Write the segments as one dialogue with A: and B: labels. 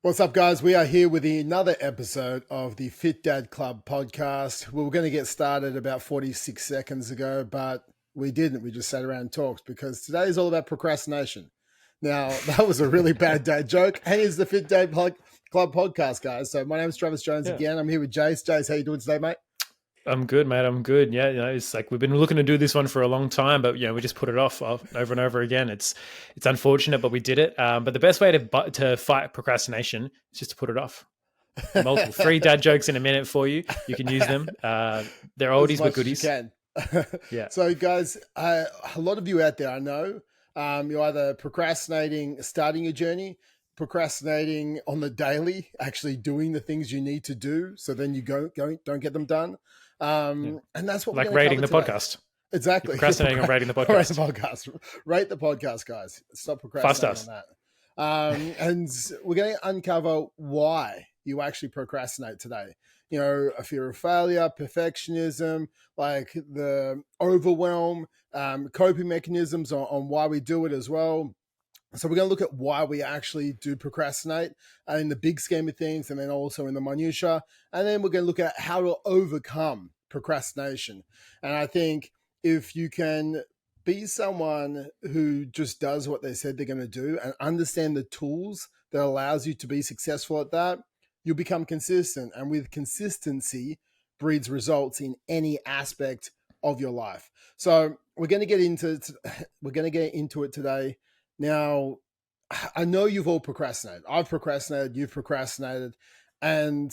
A: What's up, guys? We are here with another episode of the Fit Dad Club podcast. We were going to get started about 46 seconds ago, but we didn't. We just sat around and talked because today is all about procrastination. Now, that was a really bad dad joke. And it's the Fit Dad Club podcast, guys. So my name is Travis Jones again. I'm here with Jace. Jace, how you doing today, mate?
B: I'm good, mate. I'm good. Yeah, it's like we've been looking to do this one for a long time, but we just put it off over and over again. It's unfortunate, but we did it. But the best way to fight procrastination is just to put it off. Multiple free dad jokes in a minute for you. You can use them. They're oldies but goodies.
A: You can.
B: Yeah.
A: So, guys, a lot of you out there, I know, you're either procrastinating starting your journey, procrastinating on the daily, actually doing the things you need to do, so then you don't get them done. And that's what
B: like
A: we're
B: rating the
A: today.
B: podcast.
A: Exactly.
B: You're procrastinating on rating the podcast.
A: Rate the podcast, guys. Stop procrastinating on that. And we're going to uncover why you actually procrastinate today. You know, a fear of failure, perfectionism, like the overwhelm, coping mechanisms on why we do it as well. So we're going to look at why we actually do procrastinate in the big scheme of things, and then also in the minutia. And then we're going to look at how to overcome procrastination. And I think if you can be someone who just does what they said they're going to do and understand the tools that allows you to be successful at that, you'll become consistent. And with consistency breeds results in any aspect of your life. So we're going to get into it today. Now, I know you've all procrastinated. I've procrastinated, you've procrastinated. And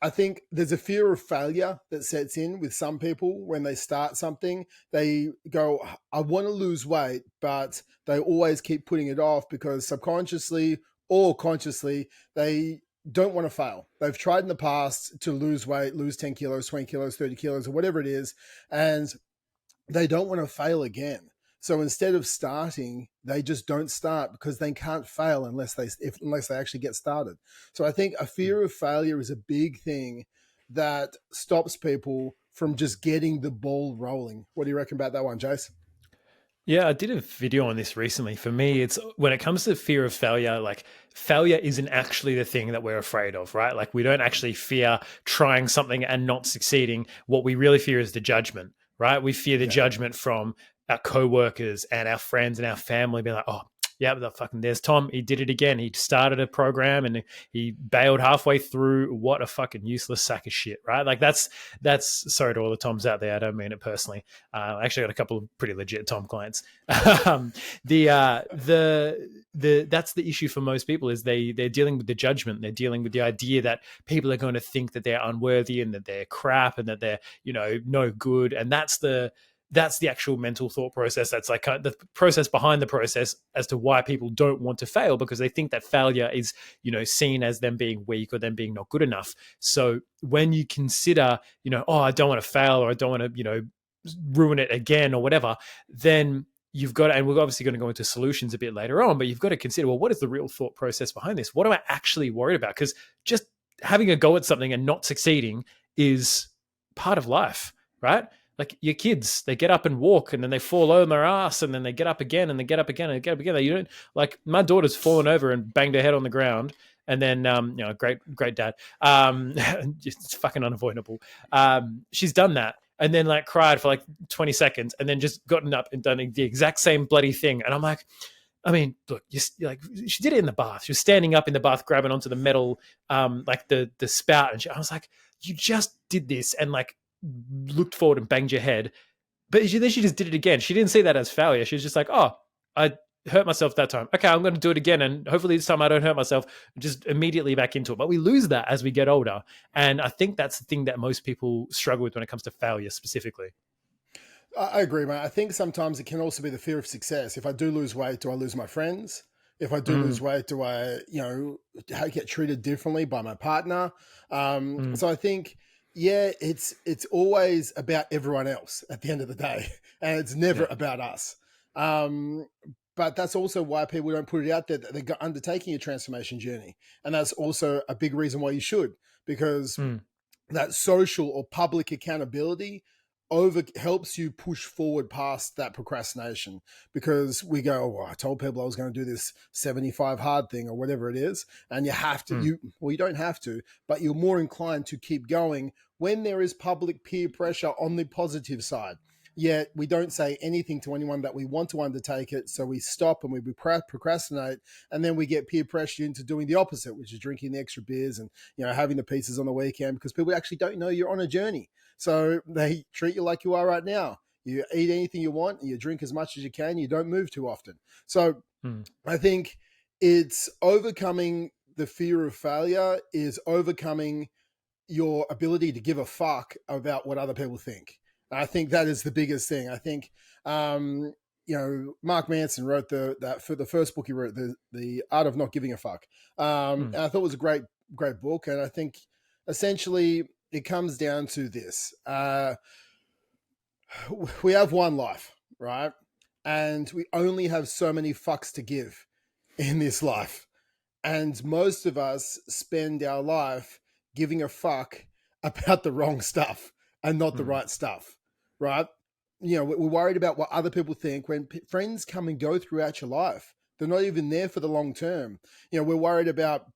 A: I think there's a fear of failure that sets in with some people when they start something. They go, I want to lose weight, but they always keep putting it off because subconsciously or consciously, they don't want to fail. They've tried in the past to lose weight, lose 10 kilos, 20 kilos, 30 kilos, or whatever it is, and they don't want to fail again. So instead of starting, they just don't start because they can't fail unless they actually get started. So I think a fear of failure is a big thing that stops people from just getting the ball rolling. What do you reckon about that one, Jace?
B: Yeah, I did a video on this recently. For me, it's when it comes to fear of failure, like failure isn't actually the thing that we're afraid of, right? Like we don't actually fear trying something and not succeeding. What we really fear is the judgment, right? We fear the judgment from our co-workers and our friends and our family being like, oh, yeah, there's Tom. He did it again. He started a program and he bailed halfway through. What a fucking useless sack of shit, right? Like that's sorry to all the Toms out there. I don't mean it personally. I actually got a couple of pretty legit Tom clients. That's the issue for most people is they're dealing with the judgment. They're dealing with the idea that people are going to think that they're unworthy and that they're crap and that they're, no good. And that's the actual mental thought process. That's like the process behind the process as to why people don't want to fail, because they think that failure is, seen as them being weak or them being not good enough. So when you consider, I don't want to fail or I don't want to, ruin it again or whatever, then you've got to, and we're obviously going to go into solutions a bit later on, but you've got to consider, well, what is the real thought process behind this? What am I actually worried about? Because just having a go at something and not succeeding is part of life, right? Like your kids, they get up and walk and then they fall on their ass and then they get up again and they get up again and they get up again. You don't, like my daughter's fallen over and banged her head on the ground and then, great dad. It's fucking unavoidable. She's done that and then like cried for like 20 seconds and then just gotten up and done the exact same bloody thing. And I'm like, I mean, look, she did it in the bath. She was standing up in the bath, grabbing onto the metal, like the spout. And I was like, you just did this and like, looked forward and banged your head, but then she just did it again. She didn't see that as failure. She was just like, oh, I hurt myself that time. Okay, I'm going to do it again, and hopefully this time I don't hurt myself. Just immediately back into it. But we lose that as we get older, and I think that's the thing that most people struggle with when it comes to failure specifically.
A: I agree, mate. I think sometimes it can also be the fear of success. If I do lose weight, do I lose my friends? If I do lose weight, do I, get treated differently by my partner? So I think, it's always about everyone else at the end of the day, and it's never about us. But that's also why people don't put it out there that they're undertaking a transformation journey. And that's also a big reason why you should, because that social or public accountability helps you push forward past that procrastination, because we go, oh, I told people I was going to do this 75 hard thing or whatever it is. And you have to, you don't have to, but you're more inclined to keep going when there is public peer pressure on the positive side. Yet we don't say anything to anyone that we want to undertake it. So we stop and we procrastinate, and then we get peer pressure into doing the opposite, which is drinking the extra beers and, having the pizzas on the weekend, because people actually don't know you're on a journey. So they treat you like you are right now. You eat anything you want, and you drink as much as you can. You don't move too often. So I think it's overcoming the fear of failure is overcoming your ability to give a fuck about what other people think. I think that is the biggest thing. I think, Mark Manson wrote for the first book he wrote, the Art of Not Giving a Fuck. And I thought it was a great book. And I think essentially it comes down to this. We have one life, right? And we only have so many fucks to give in this life. And most of us spend our life giving a fuck about the wrong stuff and not the right stuff, right? We're worried about what other people think when friends come and go throughout your life. They're not even there for the long term. We're worried about,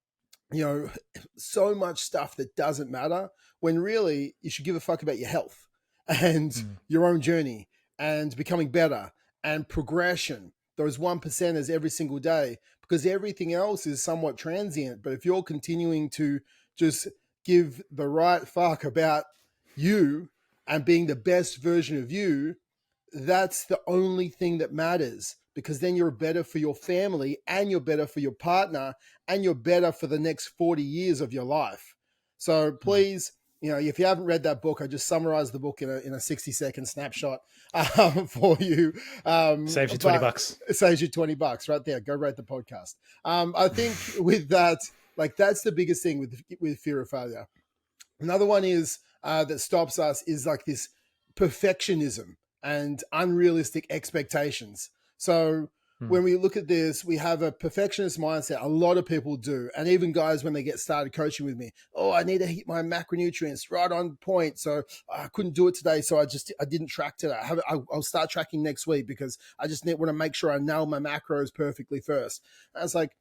A: so much stuff that doesn't matter, when really you should give a fuck about your health and your own journey and becoming better and progression, those 1%ers every single day, because everything else is somewhat transient. But if you're continuing to just give the right fuck about you and being the best version of you, that's the only thing that matters, because then you're better for your family and you're better for your partner and you're better for the next 40 years of your life. So please, if you haven't read that book, I just summarized the book in a 60-second snapshot for you.
B: Saves you $20.
A: It saves you $20 right there. Go rate the podcast. I think with that, that's the biggest thing with fear of failure. Another one is that stops us is this perfectionism and unrealistic expectations. So when we look at this, we have a perfectionist mindset. A lot of people do. And even guys, when they get started coaching with me, I need to hit my macronutrients right on point. So I couldn't do it today. So I didn't track today. I'll start tracking next week, because I just want to make sure I nail my macros perfectly first. And it's like,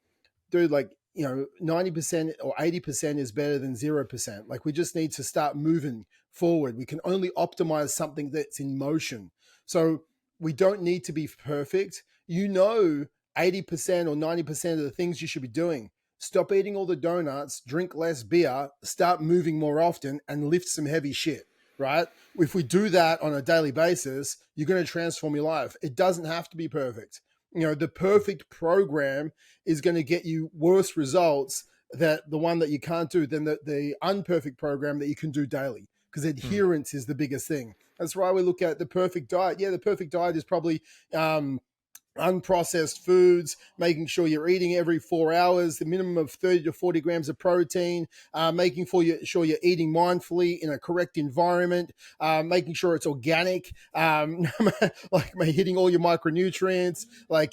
A: dude, 90% or 80% is better than 0%. We just need to start moving forward. We can only optimize something that's in motion. So we don't need to be perfect. 80% or 90% of the things you should be doing. Stop eating all the donuts, drink less beer, start moving more often, and lift some heavy shit, right? If we do that on a daily basis, you're going to transform your life. It doesn't have to be perfect. The perfect program is going to get you worse results than the one that you can't do than the unperfect program that you can do daily, because adherence is the biggest thing. That's why we look at the perfect diet. Yeah, the perfect diet is probably unprocessed foods, making sure you're eating every 4 hours, the minimum of 30 to 40 grams of protein, making sure you're eating mindfully in a correct environment, making sure it's organic, hitting all your micronutrients,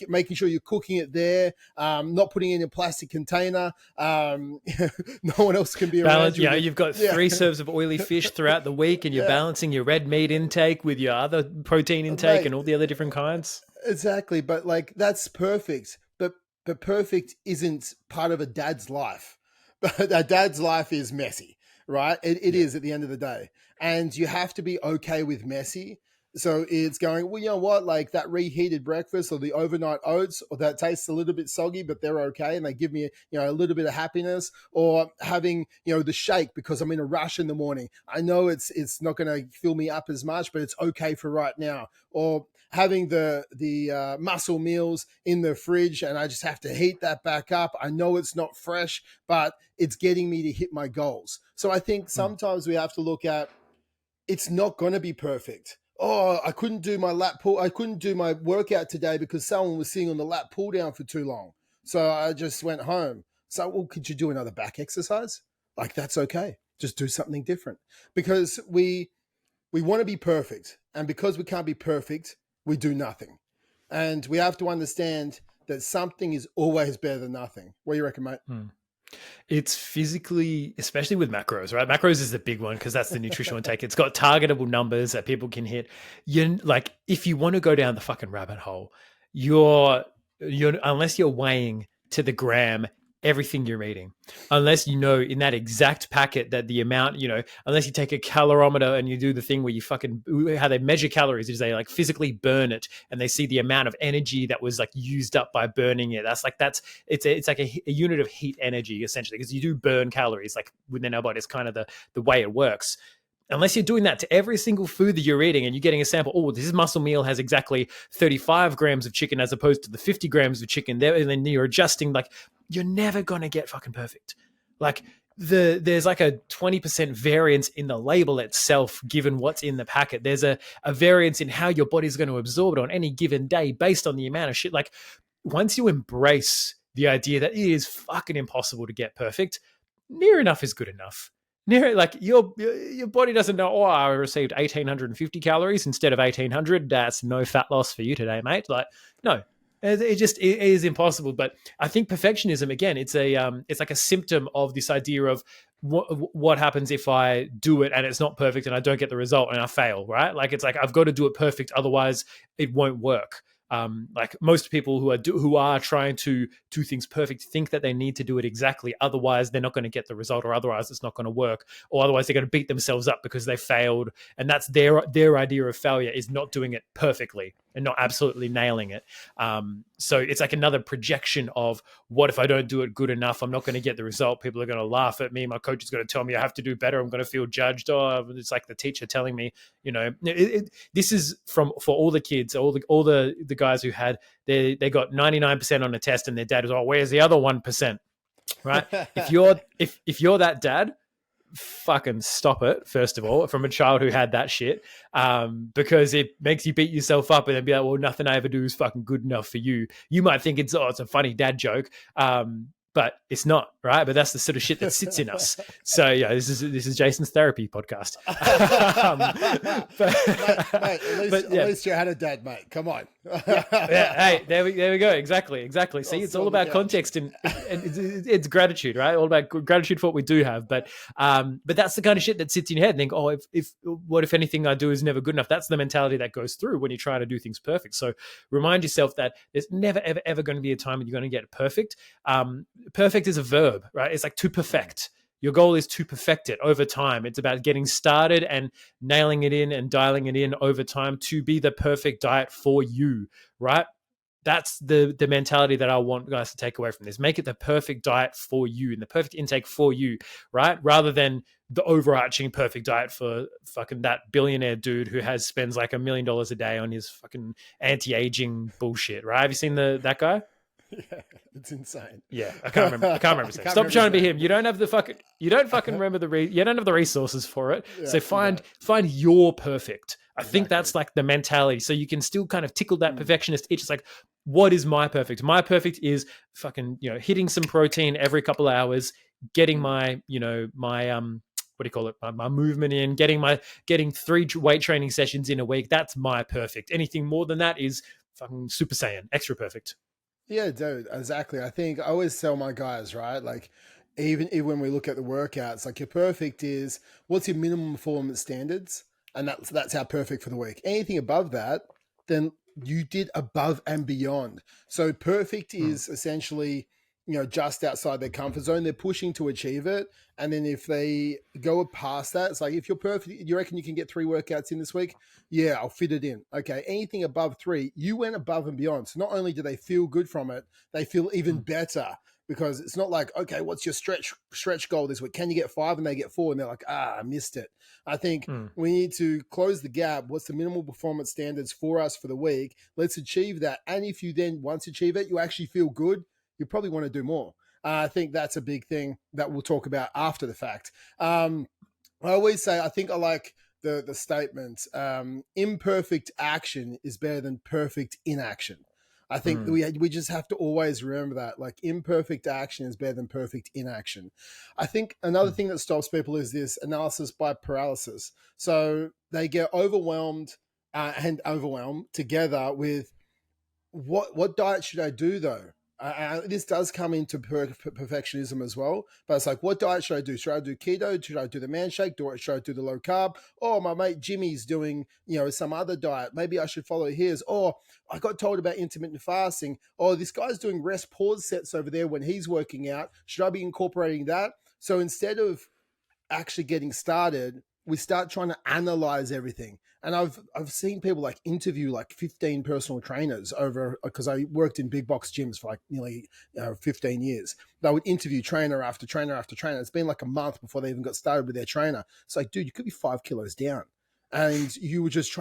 A: making sure you're cooking it there, not putting it in a plastic container. No one else can be around you.
B: You've got 3 serves of oily fish throughout the week, and you're balancing your red meat intake with your other protein intake and all the other different kinds.
A: Exactly. But that's perfect. But perfect isn't part of a dad's life. But a dad's life is messy, right? It is at the end of the day. And you have to be okay with messy. So it's going, well, you know what, that reheated breakfast or the overnight oats, or that tastes a little bit soggy, but they're okay. And they give me, a little bit of happiness, or having, the shake because I'm in a rush in the morning. I know it's not going to fill me up as much, but it's okay for right now. Or having the muscle meals in the fridge, and I just have to heat that back up. I know it's not fresh, but it's getting me to hit my goals. So I think sometimes we have to look at, it's not going to be perfect. I couldn't do my I couldn't do my workout today because someone was sitting on the lat pull down for too long. So I just went home. So, well, could you do another back exercise? That's okay. Just do something different, because we want to be perfect. And because we can't be perfect, we do nothing. And we have to understand that something is always better than nothing. What do you reckon, mate?
B: It's physically, especially with macros, right? Macros is the big one because that's the nutritional intake. It's got targetable numbers that people can hit. You like, if you want to go down the fucking rabbit hole, you're unless you're weighing to the gram everything you're eating, unless you know in that exact packet that the amount, unless you take a calorimeter and you do the thing where you fucking, how they measure calories is they like physically burn it and they see the amount of energy that was like used up by burning it. It's like a unit of heat energy essentially, because you do burn calories like within our body. It's kind of the way it works. Unless you're doing that to every single food that you're eating and you're getting a sample, oh, this muscle meal has exactly 35 grams of chicken as opposed to the 50 grams of chicken there, and then you're adjusting, like, you're never going to get fucking perfect. Like, there's like a 20% variance in the label itself given what's in the packet. There's a variance in how your body's going to absorb it on any given day based on the amount of shit. Like, once you embrace the idea that it is fucking impossible to get perfect, near enough is good enough. Near, like, your body doesn't know, oh, I received 1,850 calories instead of 1,800. That's no fat loss for you today, mate. Like, no, it is impossible. But I think perfectionism, again, it's like a symptom of this idea of what happens if I do it and it's not perfect and I don't get the result and I fail, right? Like, it's like I've got to do it perfect, otherwise it won't work. Like most people who are trying to do things perfect think that they need to do it exactly, otherwise they're not going to get the result, or otherwise it's not going to work, or otherwise they're going to beat themselves up because they failed. And that's their idea of failure, is not doing it perfectly and not absolutely nailing it. So it's like another projection of, what if I don't do it good enough? I'm not going to get the result. People are going to laugh at me. My coach is going to tell me I have to do better. I'm going to feel judged. Oh, it's like the teacher telling me, this is for all the kids, all the guys who had, they got 99% on a test and their dad was, oh, where's the other 1%? Right? if you're that dad, fucking stop it, first of all, from a child who had that shit, because it makes you beat yourself up and then be like, well, nothing I ever do is fucking good enough for you. You might think it's a funny dad joke, but it's not, right? But that's the sort of shit that sits in us. So yeah, this is Jason's therapy podcast.
A: Mate, at least you had a dad, mate. Come on.
B: Hey, there we go. Exactly. See, it's all about context and it's gratitude, right? All about gratitude for what we do have. But that's the kind of shit that sits in your head and think, oh, if what if anything I do is never good enough? That's the mentality that goes through when you try to do things perfect. So remind yourself that there's never, ever, ever going to be a time when you're going to get it perfect. Perfect is a verb, right? It's like to perfect. Your goal is to perfect it over time. It's about getting started and nailing it in and dialing it in over time to be the perfect diet for you, right? That's the mentality that I want guys to take away from this. Make it the perfect diet for you and the perfect intake for you, right? Rather than the overarching perfect diet for fucking that billionaire dude who spends like $1 million a day on his fucking anti-aging bullshit, right? Have you seen that guy?
A: Yeah, it's insane.
B: Yeah, I can't remember his name. Stop trying to be him. You don't have the fucking. You don't fucking remember you don't have the resources for it. Yeah, so find your perfect. I think that's like the mentality. So you can still kind of tickle that perfectionist itch. It's like, what is my perfect? My perfect is fucking hitting some protein every couple of hours, getting my what do you call it? My movement in, getting 3 weight training sessions in a week. That's my perfect. Anything more than that is fucking Super Saiyan, extra perfect.
A: Yeah, dude, exactly. I think I always tell my guys, right? Like, even when we look at the workouts, like, your perfect is, what's your minimum performance standards? And that's how perfect for the week. Anything above that, then you did above and beyond. So perfect is essentially, just outside their comfort zone. They're pushing to achieve it. And then if they go past that, it's like, if you're perfect, you reckon you can get 3 workouts in this week? Yeah, I'll fit it in. Okay, anything above 3, you went above and beyond. So not only do they feel good from it, they feel even better, because it's not like, okay, what's your stretch goal this week? Can you get 5? And they get 4 and they're like, I missed it. I think we need to close the gap. What's the minimal performance standards for us for the week? Let's achieve that. And if you then once achieve it, you actually feel good, you probably want to do more. I think that's a big thing that we'll talk about after the fact. I always say, I think I like the statement, imperfect action is better than perfect inaction. I think we just have to always remember that, like, imperfect action is better than perfect inaction. I think another thing that stops people is this analysis by paralysis. So they get overwhelmed together with what diet should I do though? This does come into perfectionism as well, but it's like, what diet should I do? Should I do keto? Should I do the man shake? Should I do the low carb? Oh, my mate Jimmy's doing, some other diet. Maybe I should follow his. Or I got told about intermittent fasting. Oh, this guy's doing rest pause sets over there when he's working out. Should I be incorporating that? So instead of actually getting started, we start trying to analyze everything. And I've seen people like interview like 15 personal trainers over, because I worked in big box gyms for like nearly 15 years. They would interview trainer after trainer after trainer. It's been like a month before they even got started with their trainer. It's like, dude, you could be 5 kilos down. And you were just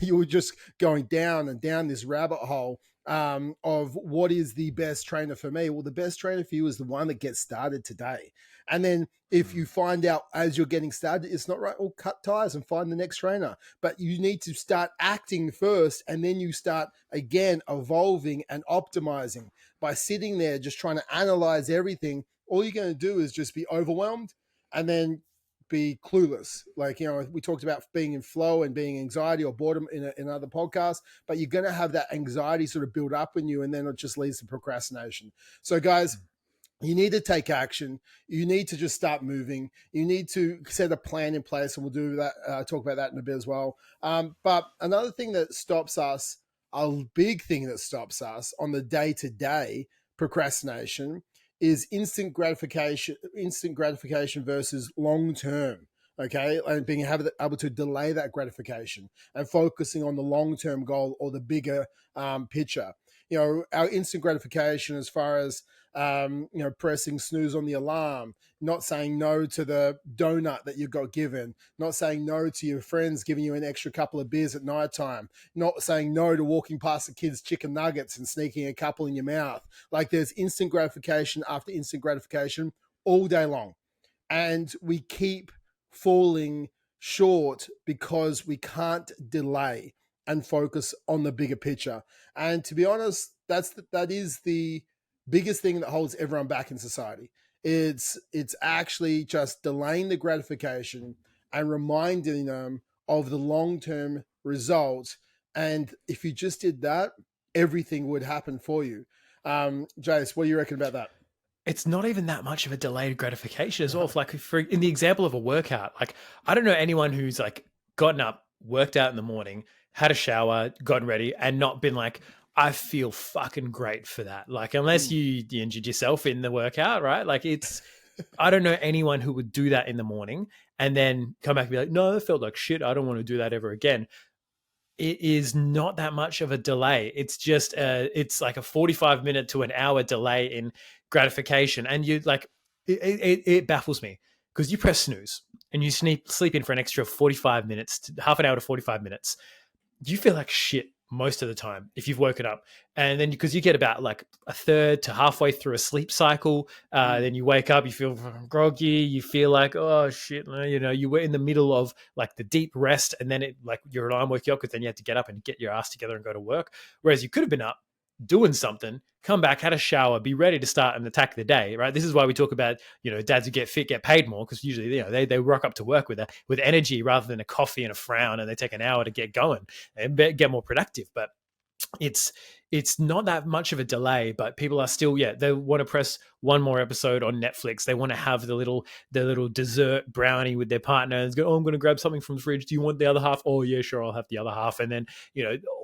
A: you were just going down and down this rabbit hole of what is the best trainer for me. Well, the best trainer for you is the one that gets started today. And then if you find out as you're getting started, it's not right, well, cut ties and find the next trainer. But you need to start acting first, and then you start, again, evolving and optimizing. By sitting there just trying to analyze everything, all you're going to do is just be overwhelmed and then be clueless. Like, we talked about being in flow and being anxiety or boredom in another podcast, but you're going to have that anxiety sort of build up in you, and then it just leads to procrastination. So guys, you need to take action. You need to just start moving. You need to set a plan in place, and we'll do that. Talk about that in a bit as well. But another thing that stops us, a big thing that stops us on the day-to-day procrastination, is instant gratification versus long-term. Okay, and being able to delay that gratification and focusing on the long-term goal or the bigger picture. Our instant gratification, as far as pressing snooze on the alarm, not saying no to the donut that you got given, not saying no to your friends giving you an extra couple of beers at nighttime, not saying no to walking past the kids' chicken nuggets and sneaking a couple in your mouth. Like, there's instant gratification after instant gratification all day long. And we keep falling short because we can't delay and focus on the bigger picture. And to be honest, that is the biggest thing that holds everyone back in society. It's actually just delaying the gratification and reminding them of the long-term results. And if you just did that, everything would happen for you. Jace, what do you reckon about that?
B: It's not even that much of a delayed gratification as well. Like, in the example of a workout, like, I don't know anyone who's like gotten up, worked out in the morning, had a shower, gotten ready, and not been like, I feel fucking great for that. Like, unless you injured yourself in the workout, right? Like, I don't know anyone who would do that in the morning and then come back and be like, no, I felt like shit. I don't want to do that ever again. It is not that much of a delay. It's just it's like a 45-minute to an hour delay in gratification. And you like, it baffles me, because you press snooze and you sleep in for an extra 45 minutes, half an hour to 45 minutes. You feel like shit most of the time if you've woken up, and then because you get about like a third to halfway through a sleep cycle, then you wake up, you feel groggy, you feel like, oh shit, you were in the middle of like the deep rest, and then it like your alarm woke you up, because then you had to get up and get your ass together and go to work, whereas you could have been up doing something, come back, had a shower, be ready to start and attack the day, right? This is why we talk about, dads who get fit get paid more, because usually, they rock up to work with energy rather than a coffee and a frown, and they take an hour to get going and get more productive. But it's not that much of a delay, but people are still, they want to press one more episode on Netflix. They want to have the little dessert brownie with their partner and go, oh, I'm going to grab something from the fridge. Do you want the other half? Oh yeah, sure, I'll have the other half. And then,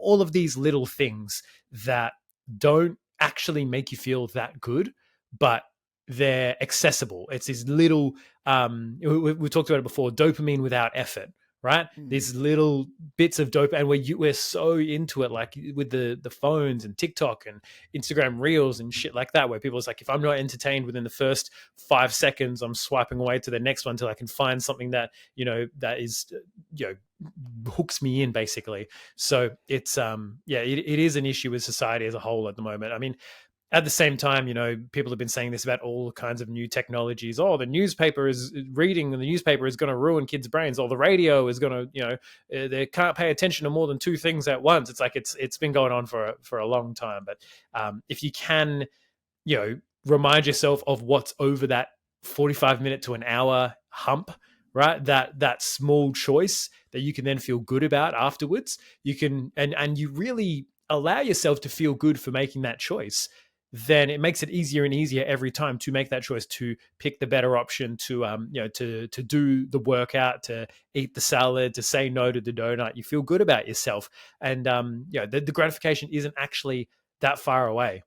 B: all of these little things that don't actually make you feel that good, but they're accessible. It's these little, we talked about it before, dopamine without effort, right? These little bits of dope, and we're so into it, like with the phones and TikTok and Instagram Reels and shit like that, where people's like, if I'm not entertained within the first 5 seconds, I'm swiping away to the next one until I can find something that that is hooks me in, basically. So it's it is an issue with society as a whole at the moment. I mean, at the same time, people have been saying this about all kinds of new technologies. Oh, the newspaper is going to ruin kids' brains. Or the radio is going to, they can't pay attention to more than 2 things at once. It's like, it's been going on for a long time. But if you can, remind yourself of what's over that 45-minute to an hour hump, right? That small choice that you can then feel good about afterwards, you can, and you really allow yourself to feel good for making that choice, then it makes it easier and easier every time to make that choice, to pick the better option, to to do the workout, to eat the salad, to say no to the donut. You feel good about yourself, and the gratification isn't actually that far away.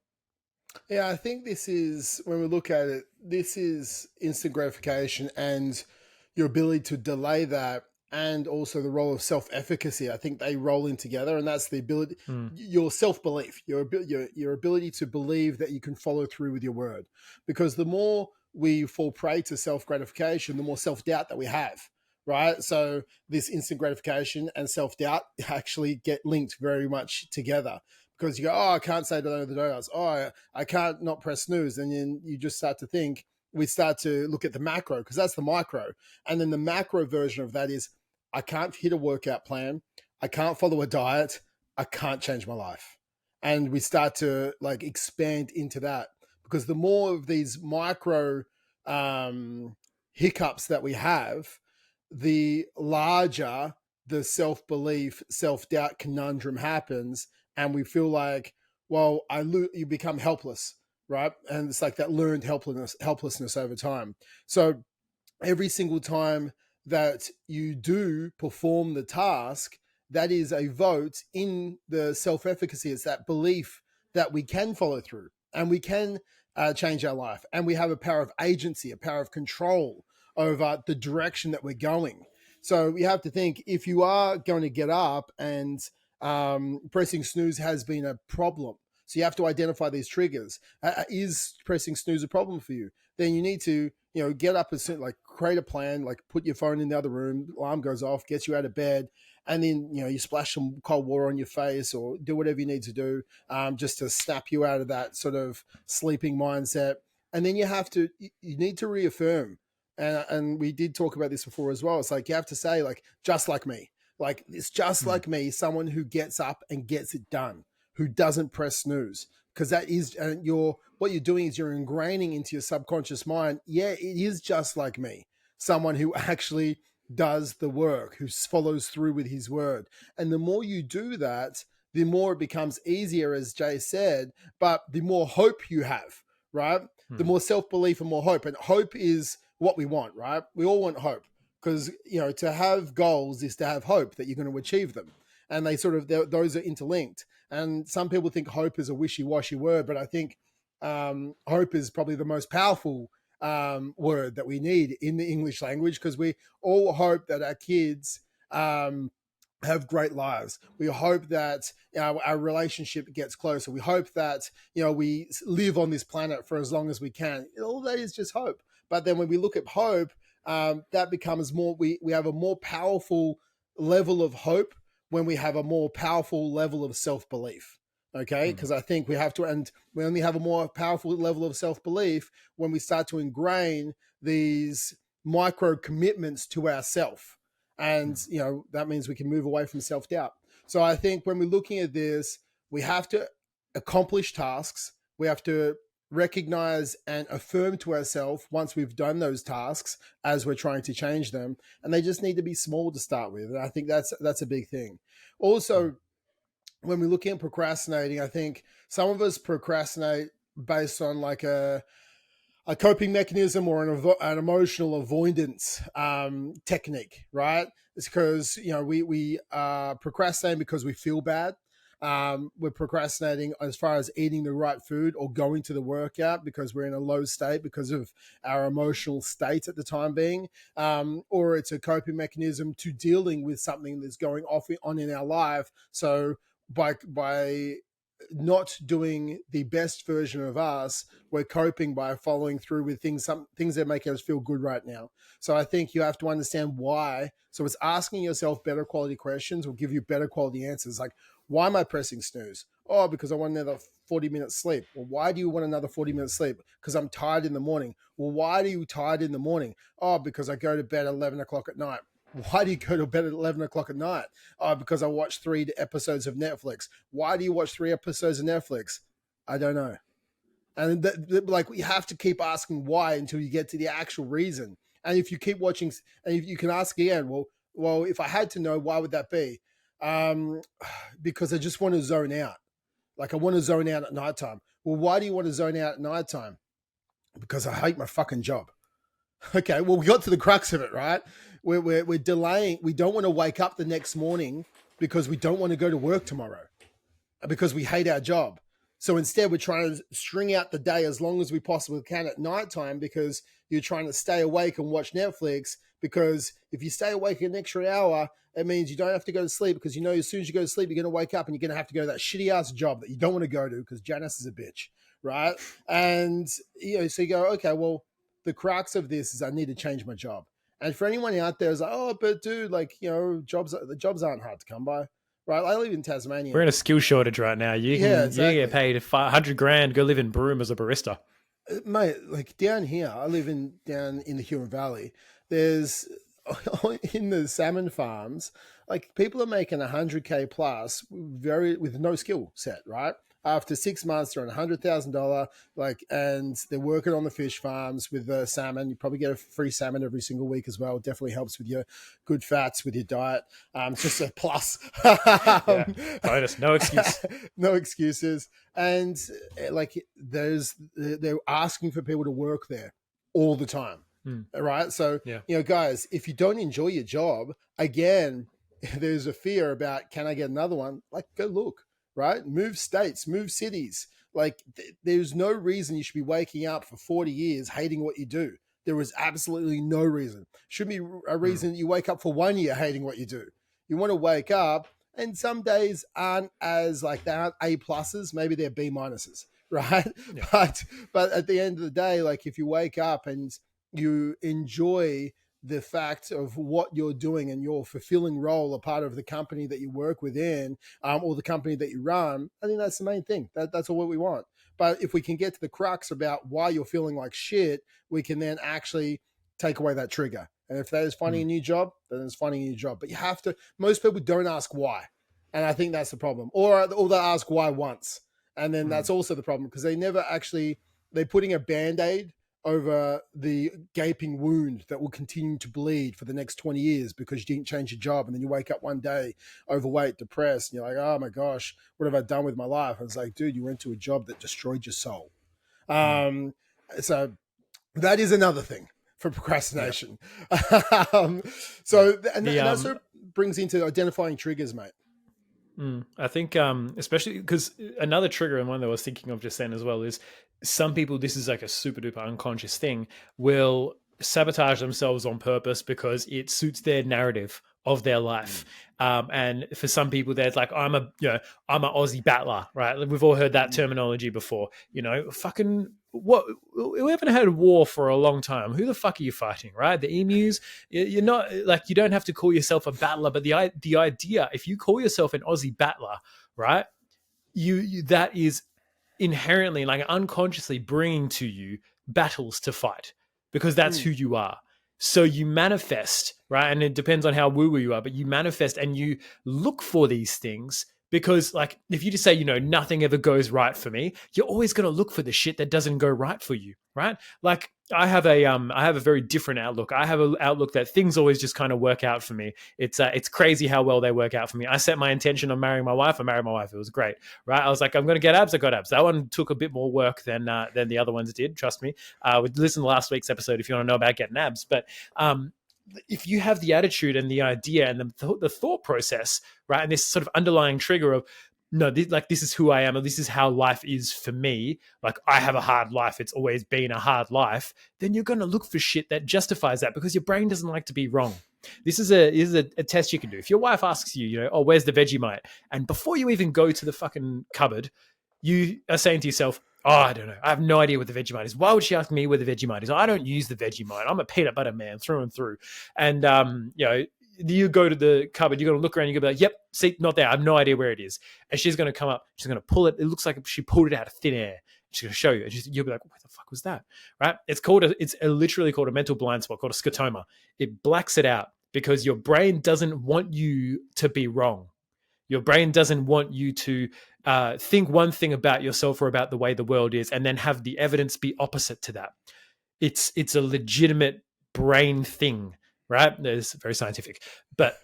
A: Yeah, I think this is, when we look at it, this is instant gratification and your ability to delay that, and also the role of self-efficacy. I think they roll in together, and that's the ability,
B: Mm.
A: your self-belief, your ability to believe that you can follow through with your word. Because the more we fall prey to self-gratification, the more self-doubt that we have, right? So this instant gratification and self-doubt actually get linked very much together, because you go, oh, I can't say no to the donuts. Oh, I can't not press snooze. And then you just start to think, we start to look at the macro, because that's the micro. And then the macro version of that is, I can't hit a workout plan. I can't follow a diet. I can't change my life. And we start to like expand into that, because the more of these micro hiccups that we have, the larger the self-belief, self-doubt conundrum happens, and we feel like, well, you become helpless, right? And it's like that learned helplessness over time. So every single time that you do perform the task, that is a vote in the self-efficacy. It's that belief that we can follow through and we can change our life, and we have a power of agency, a power of control over the direction that we're going. So you have to think, if you are going to get up and pressing snooze has been a problem, so you have to identify these triggers. Is pressing snooze a problem for you? Then you need to, get up and like create a plan, like put your phone in the other room, alarm goes off, gets you out of bed, and then, you splash some cold water on your face or do whatever you need to do, just to snap you out of that sort of sleeping mindset. And then you need to reaffirm. And we did talk about this before as well. It's like, you have to say, like, just like me. Like, it's just like me, someone who gets up and gets it done, who doesn't press snooze. Because that is, and what you're doing is you're ingraining into your subconscious mind, yeah, it is just like me, someone who actually does the work, who follows through with his word. And the more you do that, the more it becomes easier, as Jay said, but the more hope you have, right? The more self-belief and more hope. And hope is what we want, right? We all want hope, because, to have goals is to have hope that you're going to achieve them. And those are interlinked. And some people think hope is a wishy-washy word, but I think hope is probably the most powerful word that we need in the English language, because we all hope that our kids have great lives. We hope that our relationship gets closer. We hope that we live on this planet for as long as we can. All that is just hope. But then when we look at hope, that becomes more. We have a more powerful level of hope when we have a more powerful level of self-belief. Okay, because I think we have to, and we only have a more powerful level of self-belief when we start to ingrain these micro commitments to ourself. And, that means we can move away from self-doubt. So I think when we're looking at this, we have to accomplish tasks. We have to recognize and affirm to ourselves once we've done those tasks as we're trying to change them. And they just need to be small to start with. And I think that's a big thing. Also, when we're looking at procrastinating, I think some of us procrastinate based on like a coping mechanism or an emotional avoidance technique, right? It's because, we procrastinate because we feel bad. We're procrastinating as far as eating the right food or going to the workout because we're in a low state because of our emotional state at the time being, or it's a coping mechanism to dealing with something that's going on in our life. So by not doing the best version of us, we're coping by following through with things that make us feel good right now. So I think you have to understand why. So it's asking yourself better quality questions will give you better quality answers. Like, why am I pressing snooze? Oh, because I want another 40 minutes sleep. Well, why do you want another 40 minutes sleep? Because I'm tired in the morning. Well, why are you tired in the morning? Oh, because I go to bed at 11 o'clock at night. Why do you go to bed at 11 o'clock at night? Oh, because I watched 3 episodes of Netflix. Why do you watch 3 episodes of Netflix? I don't know. And we have to keep asking why until you get to the actual reason. And if you keep watching, and if you can ask again, well, if I had to know, why would that be? Because I just want to zone out. Like, I want to zone out at nighttime. Well, why do you want to zone out at nighttime? Because I hate my fucking job. Okay, well, we got to the crux of it, right? We're delaying. We don't want to wake up the next morning because we don't want to go to work tomorrow because we hate our job. So instead, we're trying to string out the day as long as we possibly can at nighttime because you're trying to stay awake and watch Netflix. Because if you stay awake an extra hour, it means you don't have to go to sleep because you know as soon as you go to sleep, you're going to wake up and you're going to have to go to that shitty ass job that you don't want to go to because Janice is a bitch, right? And so you go, okay, well, the crux of this is I need to change my job. And for anyone out there is like, oh, but dude, the jobs aren't hard to come by. Right, I live in Tasmania.
B: We're in a skill shortage right now. You get paid $100,000, go live in Broome as a barista.
A: Mate, like down here, I live down in the Huron Valley. There's in the salmon farms, like people are making $100K plus with no skill set, right? After 6 months, they're on $100,000, and they're working on the fish farms with the salmon. You probably get a free salmon every single week as well. It definitely helps with your good fats with your diet. It's just a plus.
B: Bonus, no excuse.
A: No excuses. And they're asking for people to work there all the time. Right. So, guys, if you don't enjoy your job, again, there's a fear about, can I get another one? Like, go look, right? Move states, move cities. Like, there's no reason you should be waking up for 40 years hating what you do. There is absolutely no reason. Should be a reason you wake up for 1 year hating what you do. You want to wake up, and some days aren't as they aren't A pluses, maybe they're B minuses, right? Yeah. But at the end of the day, if you wake up and you enjoy the fact of what you're doing and your fulfilling role, a part of the company that you work within, or the company that you run, I think that's the main thing. That's all what we want. But if we can get to the crux about why you're feeling like shit, we can then actually take away that trigger. And if that is finding a new job, then it's finding a new job. But you have to, most people don't ask why. And I think that's the problem. Or they'll ask why once. And then that's also the problem because they never actually, they're putting a Band-Aid over the gaping wound that will continue to bleed for the next 20 years because you didn't change your job. And then you wake up one day overweight, depressed, and you're like, oh my gosh, what have I done with my life? And it's like, dude, you went to a job that destroyed your soul. So that is another thing for procrastination. Yeah. And that sort of brings into identifying triggers, mate.
B: I think, especially because another trigger and one that I was thinking of just then as well is some people, this is like a super duper unconscious thing, will sabotage themselves on purpose because it suits their narrative of their life. And for some people, there's like, I'm an Aussie battler, right? We've all heard that terminology before, fucking what? We haven't had a war for a long time. Who the fuck are you fighting, right? The emus? You're not you don't have to call yourself a battler, but the idea, if you call yourself an Aussie battler, right? You that is inherently unconsciously bringing to you battles to fight because that's who you are. So you manifest, right? And it depends on how woo-woo you are, but you manifest and you look for these things because if you just say, nothing ever goes right for me, you're always going to look for the shit that doesn't go right for you, right? I have a very different outlook. I have an outlook that things always just kind of work out for me. It's crazy how well they work out for me. I set my intention on marrying my wife. I married my wife. It was great, right? I was like, I'm going to get abs. I got abs. That one took a bit more work than the other ones did. Trust me. Listen to last week's episode if you want to know about getting abs. But if you have the attitude and the idea and the thought process, right, and this sort of underlying trigger of, no, this is who I am, or this is how life is for me. I have a hard life. It's always been a hard life. Then you're going to look for shit that justifies that because your brain doesn't like to be wrong. This is a test you can do. If your wife asks you, oh, where's the Vegemite? And before you even go to the fucking cupboard, you are saying to yourself, oh, I don't know. I have no idea what the Vegemite is. Why would she ask me where the Vegemite is? I don't use the Vegemite. I'm a peanut butter man through and through. And, you go to the cupboard, you're going to look around, you're going to be like, yep, see, not there. I have no idea where it is. And she's going to come up, she's going to pull it. It looks like she pulled it out of thin air. She's going to show you. And you'll be like, what the fuck was that? Right? It's literally called a mental blind spot, called a scotoma. It blacks it out because your brain doesn't want you to be wrong. Your brain doesn't want you to think one thing about yourself or about the way the world is and then have the evidence be opposite to that. It's a legitimate brain thing, right? It's very scientific. But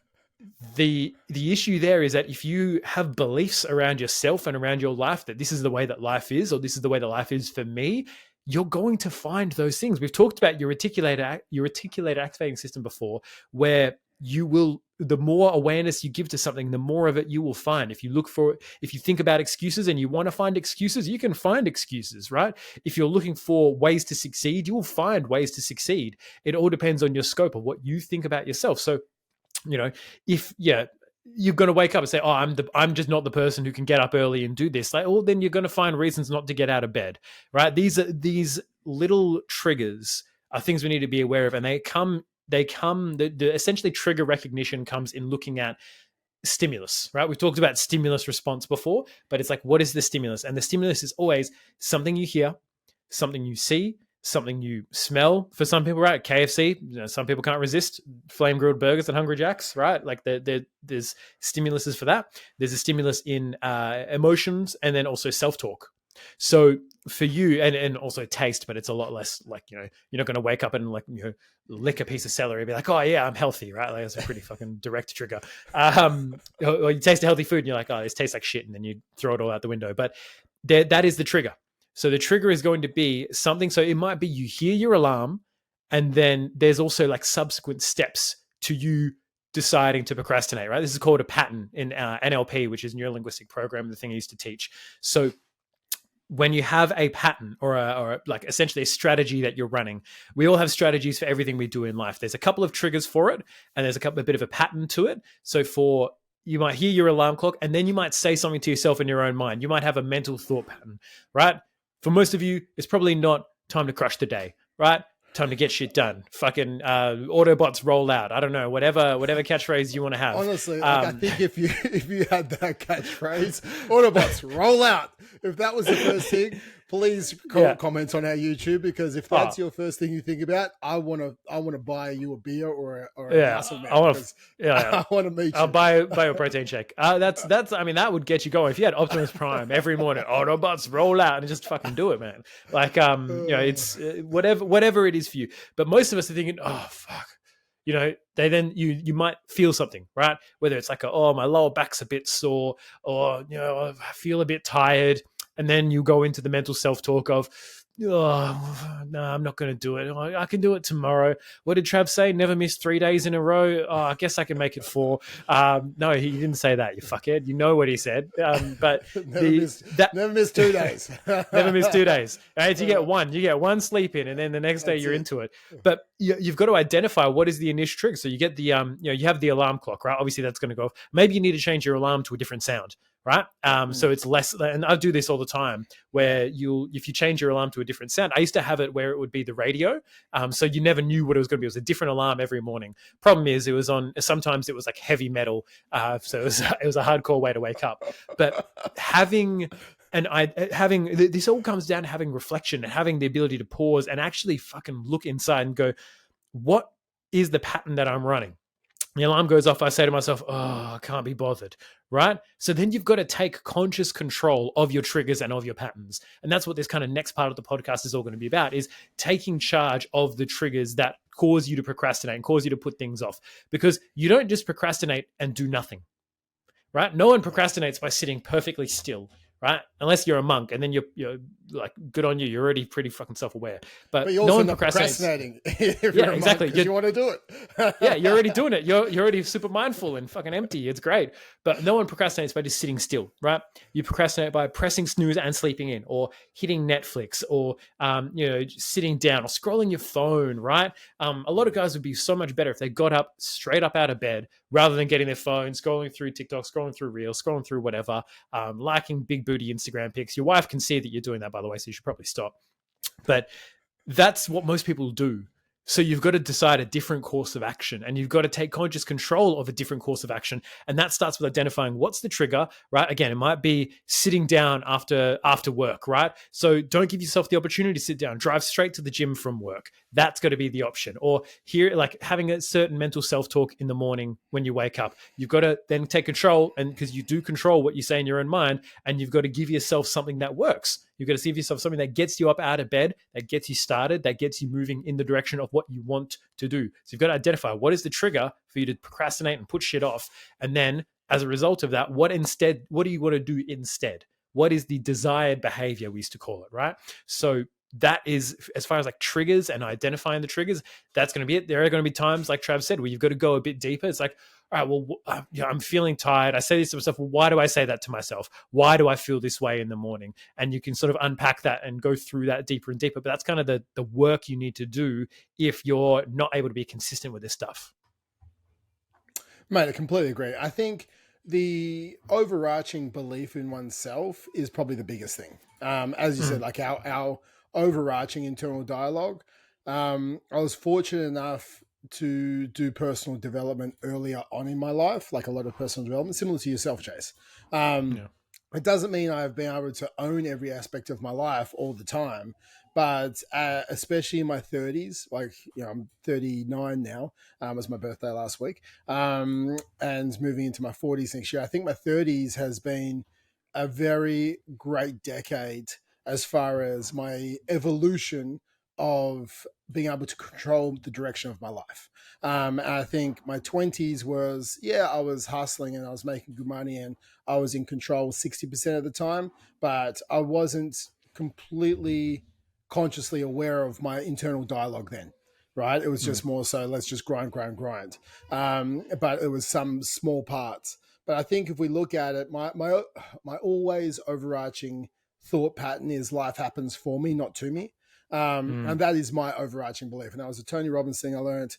B: the issue there is that if you have beliefs around yourself and around your life that this is the way that life is, or this is the way that life is for me, you're going to find those things. We've talked about your reticulator activating system before, where you will, the more awareness you give to something, the more of it you will find. If you think about excuses and you want to find excuses, you can find excuses, right? If you're looking for ways to succeed, you will find ways to succeed. It all depends on your scope of what you think about yourself. So, if you're going to wake up and say, oh, I'm just not the person who can get up early and do this. Like, well, then you're going to find reasons not to get out of bed, right? These little triggers are things we need to be aware of. And the essentially trigger recognition comes in looking at stimulus, right? We've talked about stimulus response before, but it's like, what is the stimulus? And the stimulus is always something you hear, something you see, something you smell. For some people, right? KFC, some people can't resist flame grilled burgers at Hungry Jack's, right? Like there's stimuluses for that. There's a stimulus in emotions, and then also self-talk. So for you, and also taste, but it's a lot less like, you're not going to wake up and lick a piece of celery and be like, oh yeah, I'm healthy, right? Like that's a pretty fucking direct trigger. Or you taste a healthy food and you're like, oh, this tastes like shit, and then you throw it all out the window. But that is the trigger. So the trigger is going to be something. So it might be you hear your alarm, and then there's also like subsequent steps to you deciding to procrastinate, right? This is called a pattern in NLP, which is neuro-linguistic program, the thing I used to teach. So when you have a pattern or like essentially a strategy that you're running, we all have strategies for everything we do in life. There's a couple of triggers for it, and there's a bit of a pattern to it. So you might hear your alarm clock, and then you might say something to yourself in your own mind. You might have a mental thought pattern, right? For most of you, it's probably not time to crush the day, right? Time to get shit done. Fucking Autobots roll out. I don't know, whatever catchphrase you want to have.
A: Honestly, I think if you had that catchphrase, Autobots roll out. If that was the first thing, please comment on our YouTube, because if that's your first thing you think about, I want to buy you a beer or a glass of milk. I want to meet you.
B: I'll buy a protein shake. That's I mean, that would get you going. If you had Optimus Prime every morning, Autobots roll out, and just fucking do it, man. Like it's whatever it is for you. But most of us are thinking, oh fuck. You might feel something, right? Whether it's like my lower back's a bit sore, or I feel a bit tired. And then you go into the mental self-talk of, oh, no, I'm not going to do it. I can do it tomorrow. What did Trav say? Never miss 3 days in a row. Oh, I guess I can make it 4. No, he didn't say that, you fuckhead. You know what he said. But
A: never miss 2 days.
B: Never miss 2 days. Right? You get one sleep in, and then the next day you're into it. But you've got to identify what is the initial trigger. So you get the, you have the alarm clock, right? Obviously that's going to go off. Maybe you need to change your alarm to a different sound. Right. So it's less, and I do this all the time, where if you change your alarm to a different sound. I used to have it where it would be the radio. So you never knew what it was going to be. It was a different alarm every morning. Problem is sometimes it was like heavy metal. So it was a hardcore way to wake up. But having this all comes down to having reflection and having the ability to pause and actually fucking look inside and go, what is the pattern that I'm running? The alarm goes off. I say to myself, oh, I can't be bothered, right? So then you've got to take conscious control of your triggers and of your patterns. And that's what this kind of next part of the podcast is all going to be about, is taking charge of the triggers that cause you to procrastinate and cause you to put things off. Because you don't just procrastinate and do nothing, right? No one procrastinates by sitting perfectly still, right? Unless you're a monk, and then you're like, good on you. You're already pretty fucking self-aware. But
A: you're
B: no
A: also
B: one
A: not procrastinating.
B: Exactly.
A: You want to do it.
B: Yeah, you're already doing it. You're already super mindful and fucking empty. It's great. But no one procrastinates by just sitting still, right? You procrastinate by pressing snooze and sleeping in, or hitting Netflix, or sitting down, or scrolling your phone, right? A lot of guys would be so much better if they got up straight up out of bed rather than getting their phone, scrolling through TikTok, scrolling through Reels, scrolling through whatever, liking big booty Instagram pics. Your wife can see that you're doing that, by the way, so you should probably stop. But that's what most people do. So you've got to decide a different course of action, and you've got to take conscious control of a different course of action. And that starts with identifying what's the trigger, right? Again, it might be sitting down after work, right? So don't give yourself the opportunity to sit down. Drive straight to the gym from work. That's got to be the option. Or here, like having a certain mental self-talk in the morning when you wake up, you've got to then take control, and because you do control what you say in your own mind, and you've got to give yourself something that works. You've got to give yourself something that gets you up out of bed, that gets you started, that gets you moving in the direction of what you want to do. So you've got to identify what is the trigger for you to procrastinate and put shit off. And then as a result of that, what do you want to do instead? What is the desired behavior, we used to call it, right? So that is, as far as like triggers and identifying the triggers, that's going to be it. There are going to be times, like Trav said, where you've got to go a bit deeper. It's like, all right, well, I'm feeling tired. I say this to myself. Well, why do I say that to myself? Why do I feel this way in the morning? And you can sort of unpack that and go through that deeper and deeper. But that's kind of the work you need to do if you're not able to be consistent with this stuff.
A: Mate, I completely agree. I think the overarching belief in oneself is probably the biggest thing. As you said, like our overarching internal dialogue. I was fortunate enough to do personal development earlier on in my life, like a lot of personal development, similar to yourself, Chase. It doesn't mean I've been able to own every aspect of my life all the time, but especially in my 30s, like, I'm 39 now, was my birthday last week, and moving into my 40s next year. I think my 30s has been a very great decade as far as my evolution of being able to control the direction of my life. And I think my 20s was, I was hustling and I was making good money and I was in control 60% of the time, but I wasn't completely consciously aware of my internal dialogue then, right? It was just more so, let's just grind. But it was some small parts. But I think if we look at it, my always overarching thought pattern is life happens for me, not to me. And that is my overarching belief. And that was a Tony Robbins thing I learned.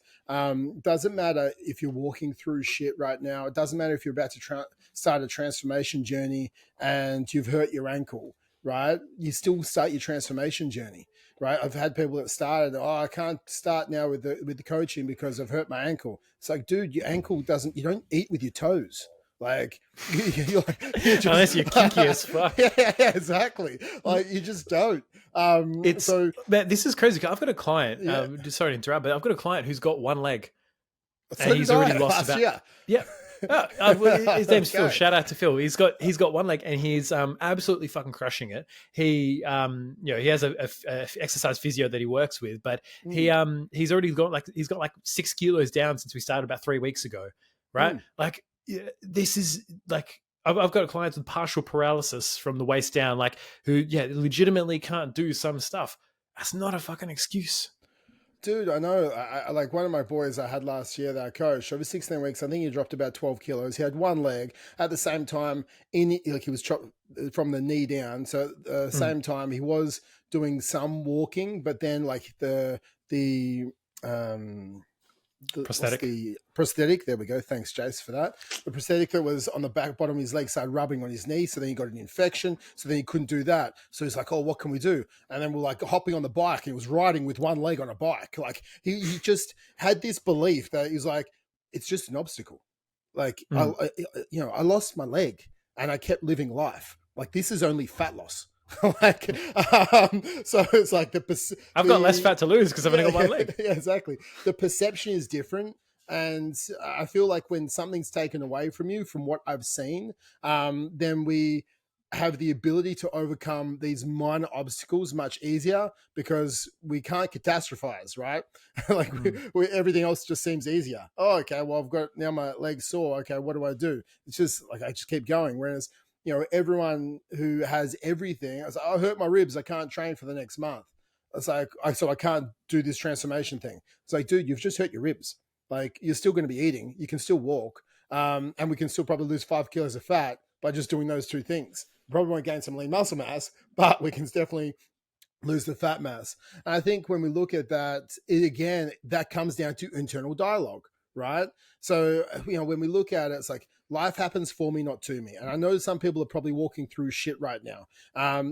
A: Doesn't matter if you're walking through shit right now. It doesn't matter if you're about to start a transformation journey and you've hurt your ankle, right? You still start your transformation journey, right? I've had people that started, I can't start now with the coaching because I've hurt my ankle. It's like, dude, your ankle you don't eat with your toes. Like, you're just,
B: unless you're kinky as fuck.
A: Yeah, exactly. Like, you just don't.
B: Man, this is crazy. I've got a client. Just sorry to interrupt, but I've got a client who's got one leg, and he's already lost about. Yeah. His name's Phil. Shout out to Phil. He's got one leg and he's absolutely fucking crushing it. He he has a exercise physio that he works with, but he's already got like 6 kilos down since we started about 3 weeks ago, right? Like, this is like, I've got clients with partial paralysis from the waist down, like, who legitimately can't do some stuff. That's not a fucking excuse.
A: Dude, I know. I like one of my boys I had last year that I coached over 16 weeks. I think he dropped about 12 kilos. He had one leg at the same time. He was chopped from the knee down. So at the same time, he was doing some walking, but then like the prosthetic. There we go. Thanks, Jace, for that. The prosthetic that was on the bottom of his leg started rubbing on his knee. So then he got an infection. So then he couldn't do that. So he's like, oh, what can we do? And then we're like hopping on the bike. And he was riding with one leg on a bike. Like he just had this belief that he was like, it's just an obstacle. Like, I lost my leg and I kept living life. Like, this is only fat loss. Like, so it's like
B: I've got less fat to lose because I've only got one leg.
A: Yeah, exactly. The perception is different, and I feel like when something's taken away from you, from what I've seen, then we have the ability to overcome these minor obstacles much easier because we can't catastrophize, right? Like everything else just seems easier. Oh, okay, well, I've got now my leg's sore. Okay, what do I do? It's just like I just keep going. Whereas, everyone who has everything, I was like, I hurt my ribs. I can't train for the next month. It's like, so I can't do this transformation thing. It's like, dude, you've just hurt your ribs. Like, you're still going to be eating. You can still walk. And we can still probably lose 5 kilos of fat by just doing those two things. Probably won't gain some lean muscle mass, but we can definitely lose the fat mass. And I think when we look at that, again, that comes down to internal dialogue, right? So, when we look at it, it's like, life happens for me, not to me. And I know some people are probably walking through shit right now.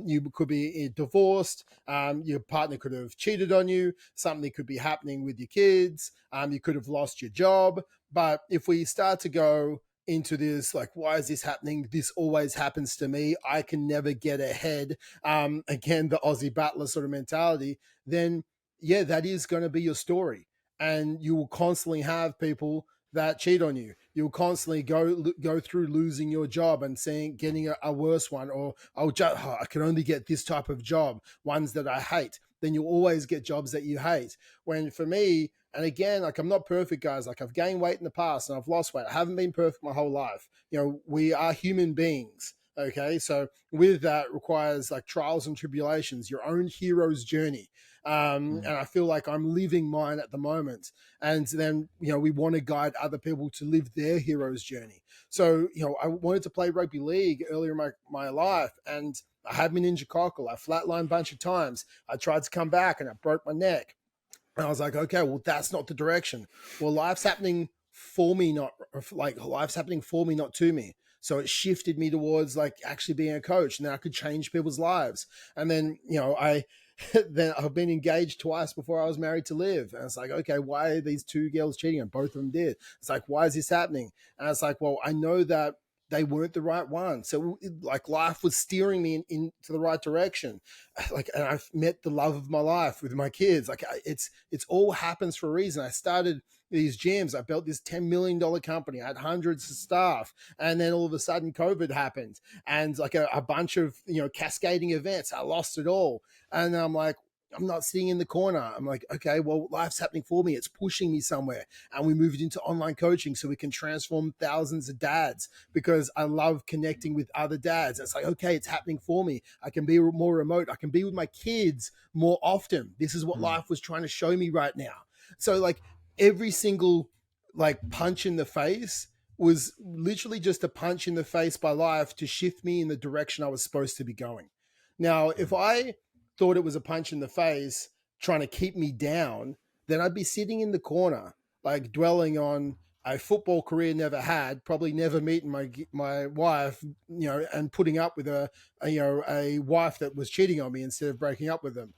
A: You could be divorced. Your partner could have cheated on you. Something could be happening with your kids. You could have lost your job. But if we start to go into this, like, why is this happening? This always happens to me. I can never get ahead. Again, the Aussie battler sort of mentality. Then yeah, that is going to be your story. And you will constantly have people that cheat on you. You'll constantly go through losing your job and getting a worse one, or I can only get this type of job, ones that I hate. Then you'll always get jobs that you hate. When for me, and again, like I'm not perfect, guys. Like I've gained weight in the past and I've lost weight. I haven't been perfect my whole life. We are human beings. Okay, so with that requires like trials and tribulations, your own hero's journey. And I feel like I'm living mine at the moment. And then, we want to guide other people to live their hero's journey. So, I wanted to play rugby league earlier in my life, and I had meningococcus. I flatlined a bunch of times. I tried to come back and I broke my neck. And I was like, okay, well, that's not the direction. Well, life's happening for me, not to me. So it shifted me towards like actually being a coach, and then I could change people's lives. And then, then I've been engaged twice before I was married to Liv. And it's like, okay, why are these two girls cheating? And both of them did. It's like, why is this happening? And it's like, well, I know that they weren't the right one. So like life was steering me into the right direction. Like, and I've met the love of my life with my kids. Like it's all happens for a reason. I started these gyms. I built this $10 million company. I had hundreds of staff. And then all of a sudden COVID happened, and like a bunch of, cascading events. I lost it all. And I'm like, I'm not sitting in the corner. I'm like, okay, well, life's happening for me. It's pushing me somewhere. And we moved into online coaching so we can transform thousands of dads, because I love connecting with other dads. It's like, okay, it's happening for me. I can be more remote. I can be with my kids more often. This is what life was trying to show me right now. So like every single like punch in the face was literally just a punch in the face by life to shift me in the direction I was supposed to be going. Now, if I thought it was a punch in the face trying to keep me down, then I'd be sitting in the corner, like dwelling on a football career never had, probably never meeting my wife, and putting up with a wife that was cheating on me instead of breaking up with them,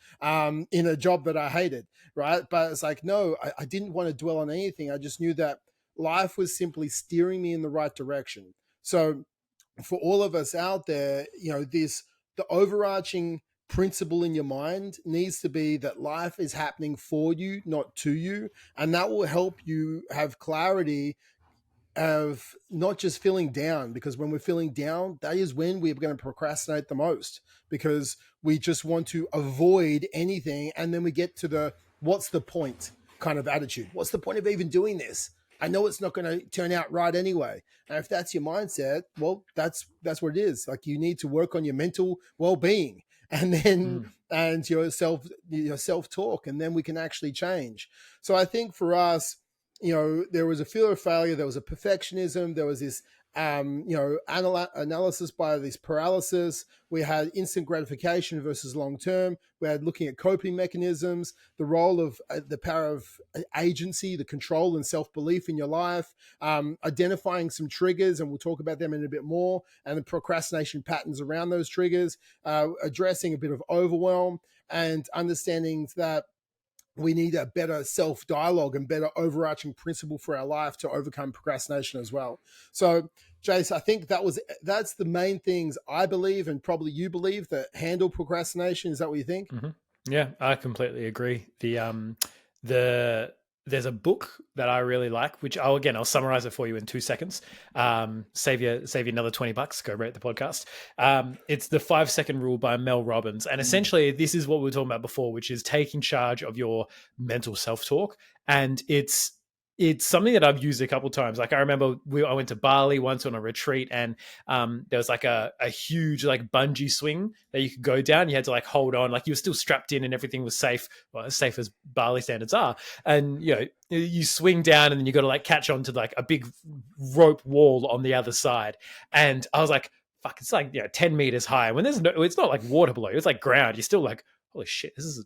A: in a job that I hated, right? But it's like, no, I didn't want to dwell on anything. I just knew that life was simply steering me in the right direction. So for all of us out there, the overarching principle in your mind needs to be that life is happening for you, not to you. And that will help you have clarity of not just feeling down, because when we're feeling down, that is when we're going to procrastinate the most, because we just want to avoid anything. And then we get to the what's the point kind of attitude. What's the point of even doing this? I know it's not going to turn out right anyway. And if that's your mindset, well, that's what it is. Like you need to work on your mental well-being, and then and your self-talk, and then we can actually change. So I think for us, there was a fear of failure, there was a perfectionism, there was this analysis by this paralysis. We had instant gratification versus long term. We had looking at coping mechanisms, the role of the power of agency, the control and self-belief in your life, identifying some triggers, and we'll talk about them in a bit more, and the procrastination patterns around those triggers, addressing a bit of overwhelm, and understanding that we need a better self-dialogue and better overarching principle for our life to overcome procrastination as well. So, Jace, I think that's the main things I believe, and probably you believe, that handle procrastination. Is that what you think?
B: Mm-hmm. Yeah, I completely agree. There's a book that I really like, which I'll summarize it for you in 2 seconds. Save you another $20. Go rate the podcast. It's the 5-second rule by Mel Robbins. And essentially this is what we were talking about before, which is taking charge of your mental self-talk. And it's something that I've used a couple of times. Like I remember I went to Bali once on a retreat, and there was like a huge like bungee swing that you could go down. You had to like hold on, like you were still strapped in and everything was safe, well, as safe as Bali standards are. And you swing down, and then you got to like catch onto like a big rope wall on the other side. And I was like, fuck, it's like 10 meters high. When it's not like water below, it's like ground. You're still like, holy shit, this is a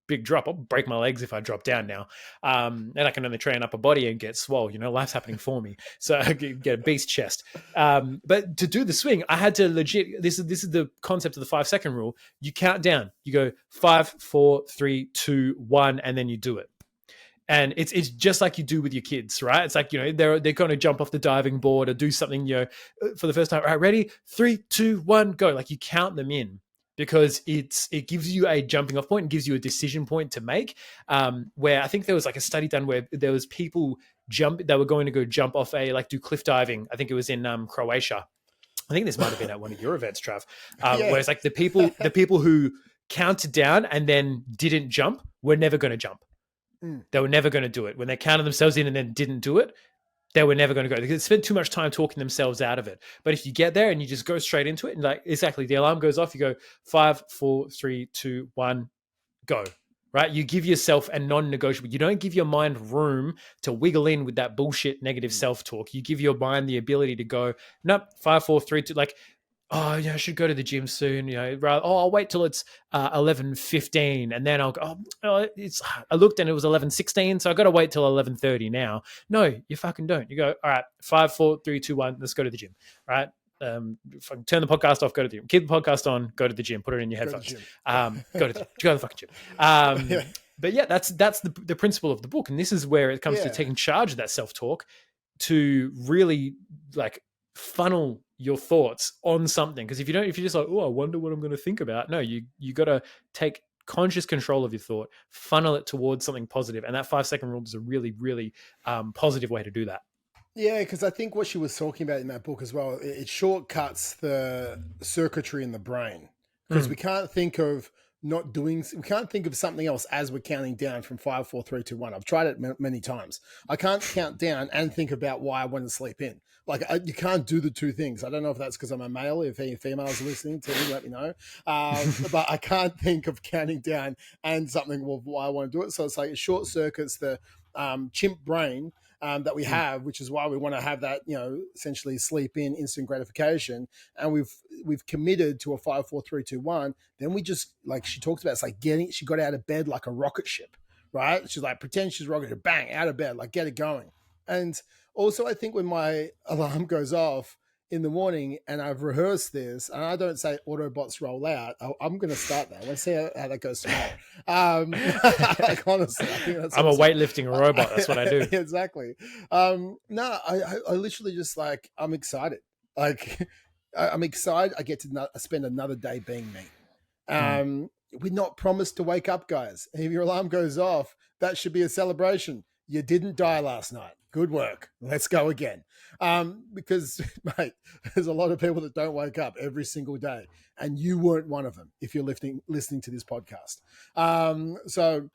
B: big drop. I'll break my legs if I drop down now. And I can only train upper body and get swole. Life's happening for me. So I get a beast chest. But to do the swing, I had to legit, this is the concept of the 5-second rule. You count down. You go 5, 4, 3, 2, 1, and then you do it. And it's just like you do with your kids, right? It's like, they're going to jump off the diving board or do something, for the first time. All right, ready? 3, 2, 1, go. Like you count them in. because it gives you a jumping off point and gives you a decision point to make. Where I think there was like a study done where there was people that were going to go jump off do cliff diving. I think it was in Croatia. I think this might have been at one of your events, Trav. Where it's like the people who counted down and then didn't jump were never going to jump. They were never going to do it. When they counted themselves in and then didn't do it, they were never going to go. They spent too much time talking themselves out of it. But if you get there and you just go straight into it, and like exactly, the alarm goes off, you go 5, 4, 3, 2, 1, go. Right? You give yourself a non-negotiable. You don't give your mind room to wiggle in with that bullshit negative self-talk. You give your mind the ability to go, nope, 5, 4, 3, 2, like, oh, yeah, I should go to the gym soon. I'll wait till it's 11:15, and then I'll go. I looked and it was 11:16, so I got to wait till 11:30 now. No, you fucking don't. You go, all right, 5, 4, 3, 2, 1. Let's go to the gym. All right. Turn the podcast off. Go to the gym. Keep the podcast on. Go to the gym. Put it in your headphones. Go to the fucking gym. But yeah, that's the principle of the book, and this is where it comes to taking charge of that self-talk to really like funnel your thoughts on something. Because if you're just like, oh, I wonder what I'm going to think about. No, you got to take conscious control of your thought, funnel it towards something positive. And that 5-second rule is a really, really positive way to do that.
A: Yeah, because I think what she was talking about in that book as well, it shortcuts the circuitry in the brain. Because we can't think of we can't think of something else as we're counting down from 5, 4, 3, 2, 1. I've tried it many times. I can't count down and think about why I want to sleep in. Like, you can't do the two things. I don't know if that's because I'm a male. If any females are listening to me, let me know. But I can't think of counting down and something why I want to do it. So it's like it short circuits the chimp brain that we have, which is why we want to have that, essentially sleep in, instant gratification. And we've committed to a 5, 4, 3, 2, 1. Then we just, like she talks about, it's like she got out of bed like a rocket ship, right? She's like, pretend she's rocket ship, bang, out of bed, like get it going. And also I think when my alarm goes off in the morning and I've rehearsed this, and I don't say Autobots roll out, I'm going to start that. Let's see how that goes tomorrow. Like, honestly, I think that's
B: I'm a weightlifting robot. That's what I do.
A: Exactly. No, I literally just like, I'm excited. Like, I'm excited. I get to spend another day being me. We're not promised to wake up, guys. If your alarm goes off, that should be a celebration. You didn't die last night. Good work. Let's go again. Because, mate, there's a lot of people that don't wake up every single day, and you weren't one of them if you're listening to this podcast. So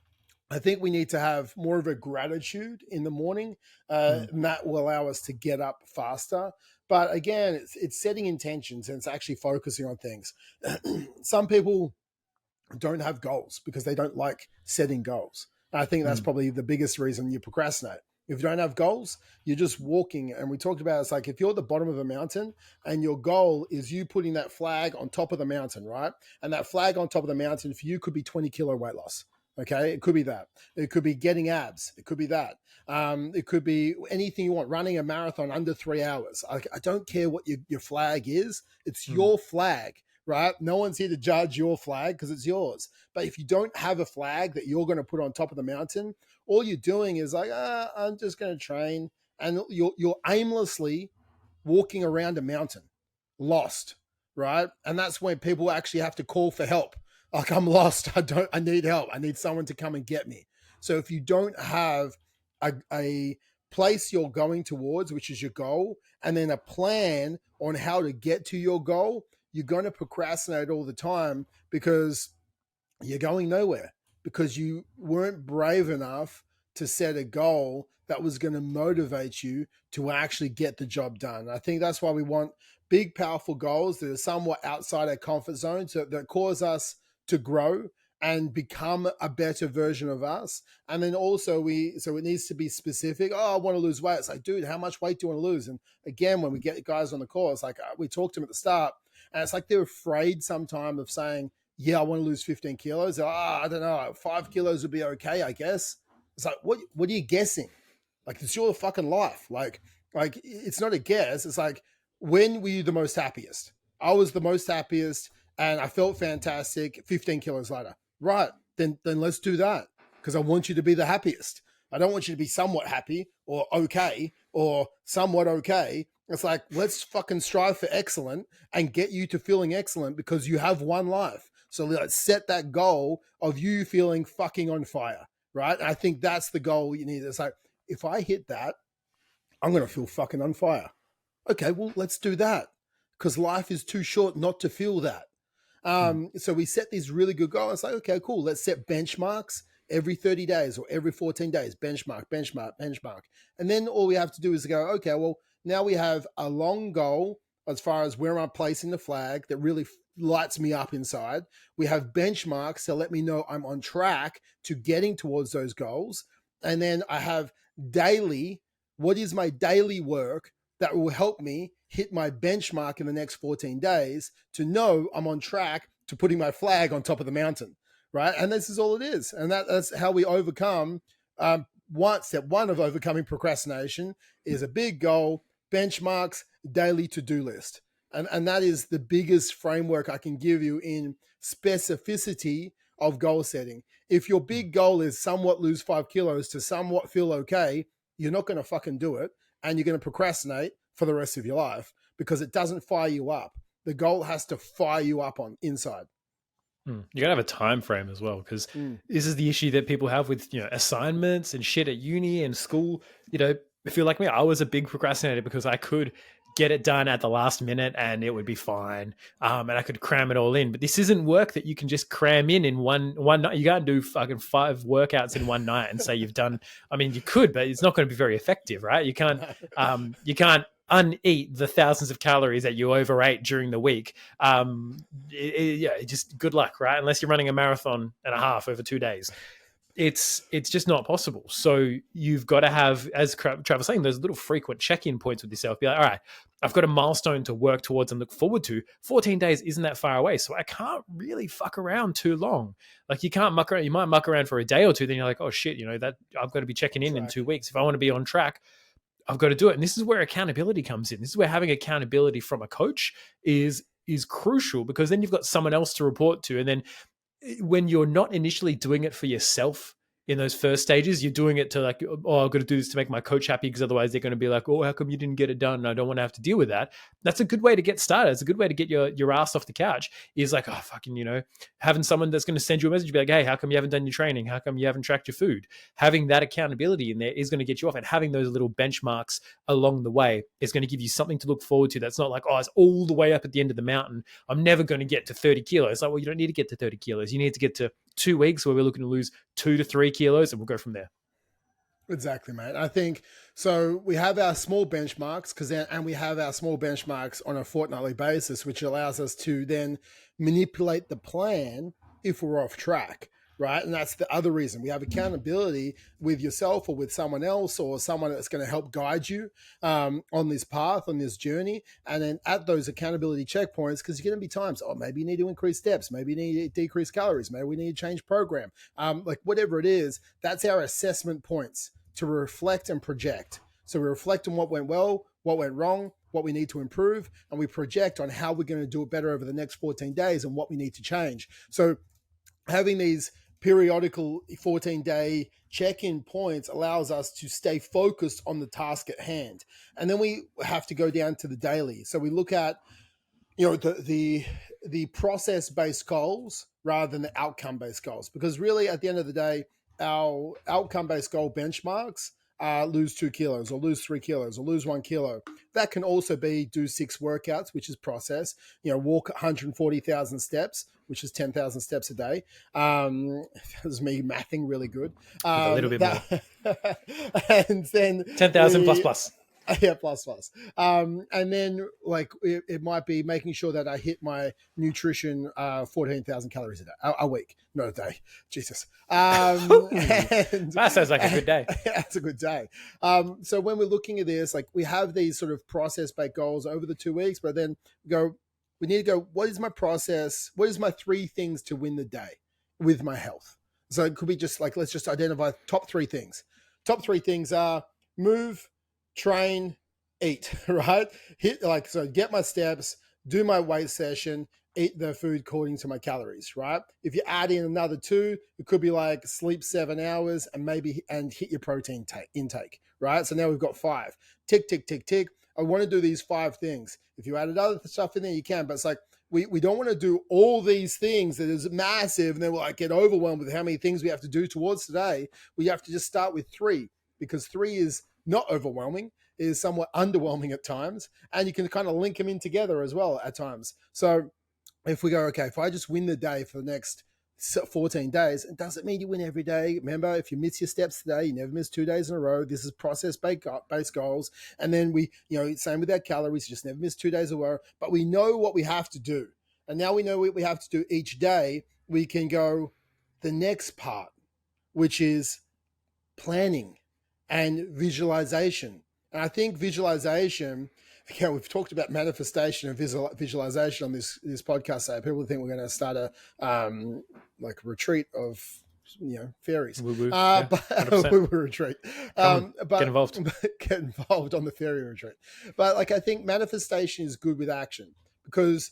A: I think we need to have more of a gratitude in the morning, and that will allow us to get up faster. But again, it's setting intentions and it's actually focusing on things. Some people don't have goals because they don't like setting goals. I think that's probably the biggest reason you procrastinate. If you don't have goals, you're just walking. And we talked about, it's like if you're at the bottom of a mountain and your goal is you putting that flag on top of the mountain, right? And that flag on top of the mountain for you could be 20 kilo weight loss. Okay. It could be that. It could be getting abs. It could be that. It could be anything you want, running a marathon under 3 hours. I don't care what your flag is. It's your flag. Right? No one's here to judge your flag because it's yours. But if you don't have a flag that you're going to put on top of the mountain, all you're doing is like, I'm just going to train. And you're aimlessly walking around a mountain, lost, right? And that's when people actually have to call for help. Like, I'm lost. I need help. I need someone to come and get me. So if you don't have a place you're going towards, which is your goal, and then a plan on how to get to your goal, you're going to procrastinate all the time because you're going nowhere, because you weren't brave enough to set a goal that was going to motivate you to actually get the job done. I think that's why we want big, powerful goals that are somewhat outside our comfort zone, so that cause us to grow and become a better version of us. And then also so it needs to be specific. Oh, I want to lose weight. It's like, dude, how much weight do you want to lose? And again, when we get guys on the call, it's like, we talked to them at the start, and it's like they're afraid sometimes of saying, yeah, I want to lose 15 kilos. I don't know, 5 kilos would be okay, I guess. It's like, what are you guessing? Like, it's your fucking life. Like it's not a guess. It's like, when were you the most happiest? I was the most happiest and I felt fantastic 15 kilos later. Right. Then let's do that, because I want you to be the happiest. I don't want you to be somewhat happy or okay or somewhat okay. It's like, let's fucking strive for excellent and get you to feeling excellent, because you have one life. So let's set that goal of you feeling fucking on fire, right? And I think that's the goal you need. It's like, if I hit that, I'm going to feel fucking on fire. Okay, well, let's do that, because life is too short not to feel that. So we set these really good goals. It's like, okay, cool. Let's set benchmarks every 30 days or every 14 days. Benchmark, benchmark, benchmark. And then all we have to do is go, okay, well, now we have a long goal as far as where I'm placing the flag that really lights me up inside. We have benchmarks to let me know I'm on track to getting towards those goals. And then I have daily, what is my daily work that will help me hit my benchmark in the next 14 days to know I'm on track to putting my flag on top of the mountain, right? And this is all it is. And that's how we overcome. Step one of overcoming procrastination is a big goal, benchmarks, daily to-do list. And that is the biggest framework I can give you in specificity of goal setting. If your big goal is somewhat lose 5 kilos to somewhat feel okay, you're not going to fucking do it. And you're going to procrastinate for the rest of your life because it doesn't fire you up. The goal has to fire you up on inside.
B: You gotta have a time frame as well, because this is the issue that people have with assignments and shit at uni and school. If you're like me, I was a big procrastinator because I could get it done at the last minute and it would be fine, and I could cram it all in. But this isn't work that you can just cram in one night. You can't do fucking 5 workouts in one night and say you've done. I mean, you could, but it's not going to be very effective, right? You can't uneat the thousands of calories that you overate during the week. Just good luck, right? Unless you're running a marathon and a half over 2 days. It's just not possible. So you've got to have, as Travis was saying, those little frequent check-in points with yourself. Be like, all right, I've got a milestone to work towards and look forward to. 14 days isn't that far away, so I can't really fuck around too long. Like, you can't muck around. You might muck around for a day or two, then you're like, oh shit, that I've got to be checking in 2 weeks. If I want to be on track, I've got to do it. And this is where accountability comes in. This is where having accountability from a coach is crucial, because then you've got someone else to report to. And then when you're not initially doing it for yourself in those first stages, you're doing it to like, oh, I've got to do this to make my coach happy, because otherwise they're going to be like, oh, how come you didn't get it done? I don't want to have to deal with that. That's a good way to get started. It's a good way to get your ass off the couch, is like, oh, fucking, having someone that's going to send you a message, be like, hey, how come you haven't done your training? How come you haven't tracked your food? Having that accountability in there is going to get you off, and having those little benchmarks along the way is going to give you something to look forward to. That's not like, oh, it's all the way up at the end of the mountain. I'm never going to get to 30 kilos. Like, well, you don't need to get to 30 kilos. You need to get to 2 weeks where we're looking to lose 2 to 3 kilos, and we'll go from there.
A: Exactly, mate. I think so. We have our small benchmarks and we have our small benchmarks on a fortnightly basis, which allows us to then manipulate the plan if we're off track, right? And that's the other reason we have accountability with yourself or with someone else or someone that's going to help guide you on this path, on this journey. And then at those accountability checkpoints, because you're going to be times, oh, maybe you need to increase steps, maybe you need to decrease calories, maybe we need to change program, like whatever it is. That's our assessment points to reflect and project. So we reflect on what went well, what went wrong, what we need to improve, and we project on how we're going to do it better over the next 14 days and what we need to change. So having these periodical 14-day check-in points allows us to stay focused on the task at hand. And then we have to go down to the daily. So we look at, the process-based goals rather than the outcome-based goals, because really at the end of the day, our outcome-based goal benchmarks lose 2 kilos or lose 3 kilos or lose 1 kilo. That can also be do 6 workouts, which is process, walk 140,000 steps, which is 10,000 steps a day. That was me mathing really good.
B: A little bit more.
A: And then
B: 10,000 plus.
A: Yeah, plus. And then like it might be making sure that I hit my nutrition 14,000 calories a week, not a day. Jesus.
B: That sounds like a good day.
A: That's a good day. So when we're looking at this, like we have these sort of process-based goals over the 2 weeks, but then we need to go, what is my process? What is my 3 things to win the day with my health? So it could be just like, let's just identify top 3 things. Top 3 things are move, train, eat, right? Get my steps, do my weight session, eat the food according to my calories, right? If you add in another 2, it could be like sleep 7 hours and hit your protein intake, right? So now we've got 5. Tick, tick, tick, tick. I want to do these 5 things. If you added other stuff in there, you can, but it's like we don't want to do all these things that is massive, and then we'll like get overwhelmed with how many things we have to do towards today. We have to just start with 3, because 3 is not overwhelming. It is somewhat underwhelming at times, and you can kind of link them in together as well at times. So if we go, okay, if I just win the day for the next 14 days, it doesn't mean you win every day. Remember, if you miss your steps today, you never miss 2 days in a row. This is process-based goals. And then we, same with our calories, just never miss 2 days in a row. But we know what we have to do. And now we know what we have to do each day. We can go the next part, which is planning and visualization. And I think visualization, again, we've talked about manifestation and visualization on this podcast. So people think we're going to start a retreat of fairies.
B: Woo-woo.
A: Woo-woo retreat.
B: But get involved.
A: Get involved on the fairy retreat. But I think manifestation is good with action, because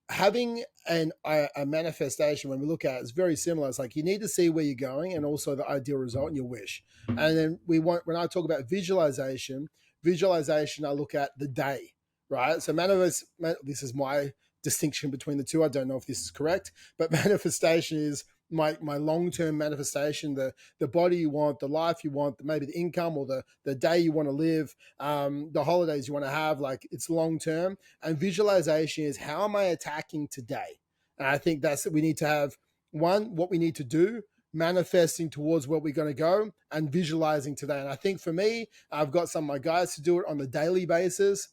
A: having a manifestation, when we look at it, is very similar. It's like you need to see where you're going and also the ideal result and your wish. And then when I talk about visualization, I look at the day, right? So this is my distinction between the two. I don't know if this is correct, but manifestation is my long-term manifestation, the body you want, the life you want, maybe the income or the day you want to live, the holidays you want to have, like it's long-term. And visualization is, how am I attacking today? And I think we need to have what we need to do, manifesting towards where we're going to go, and visualizing today. And I think for me, I've got some of my guys to do it on a daily basis.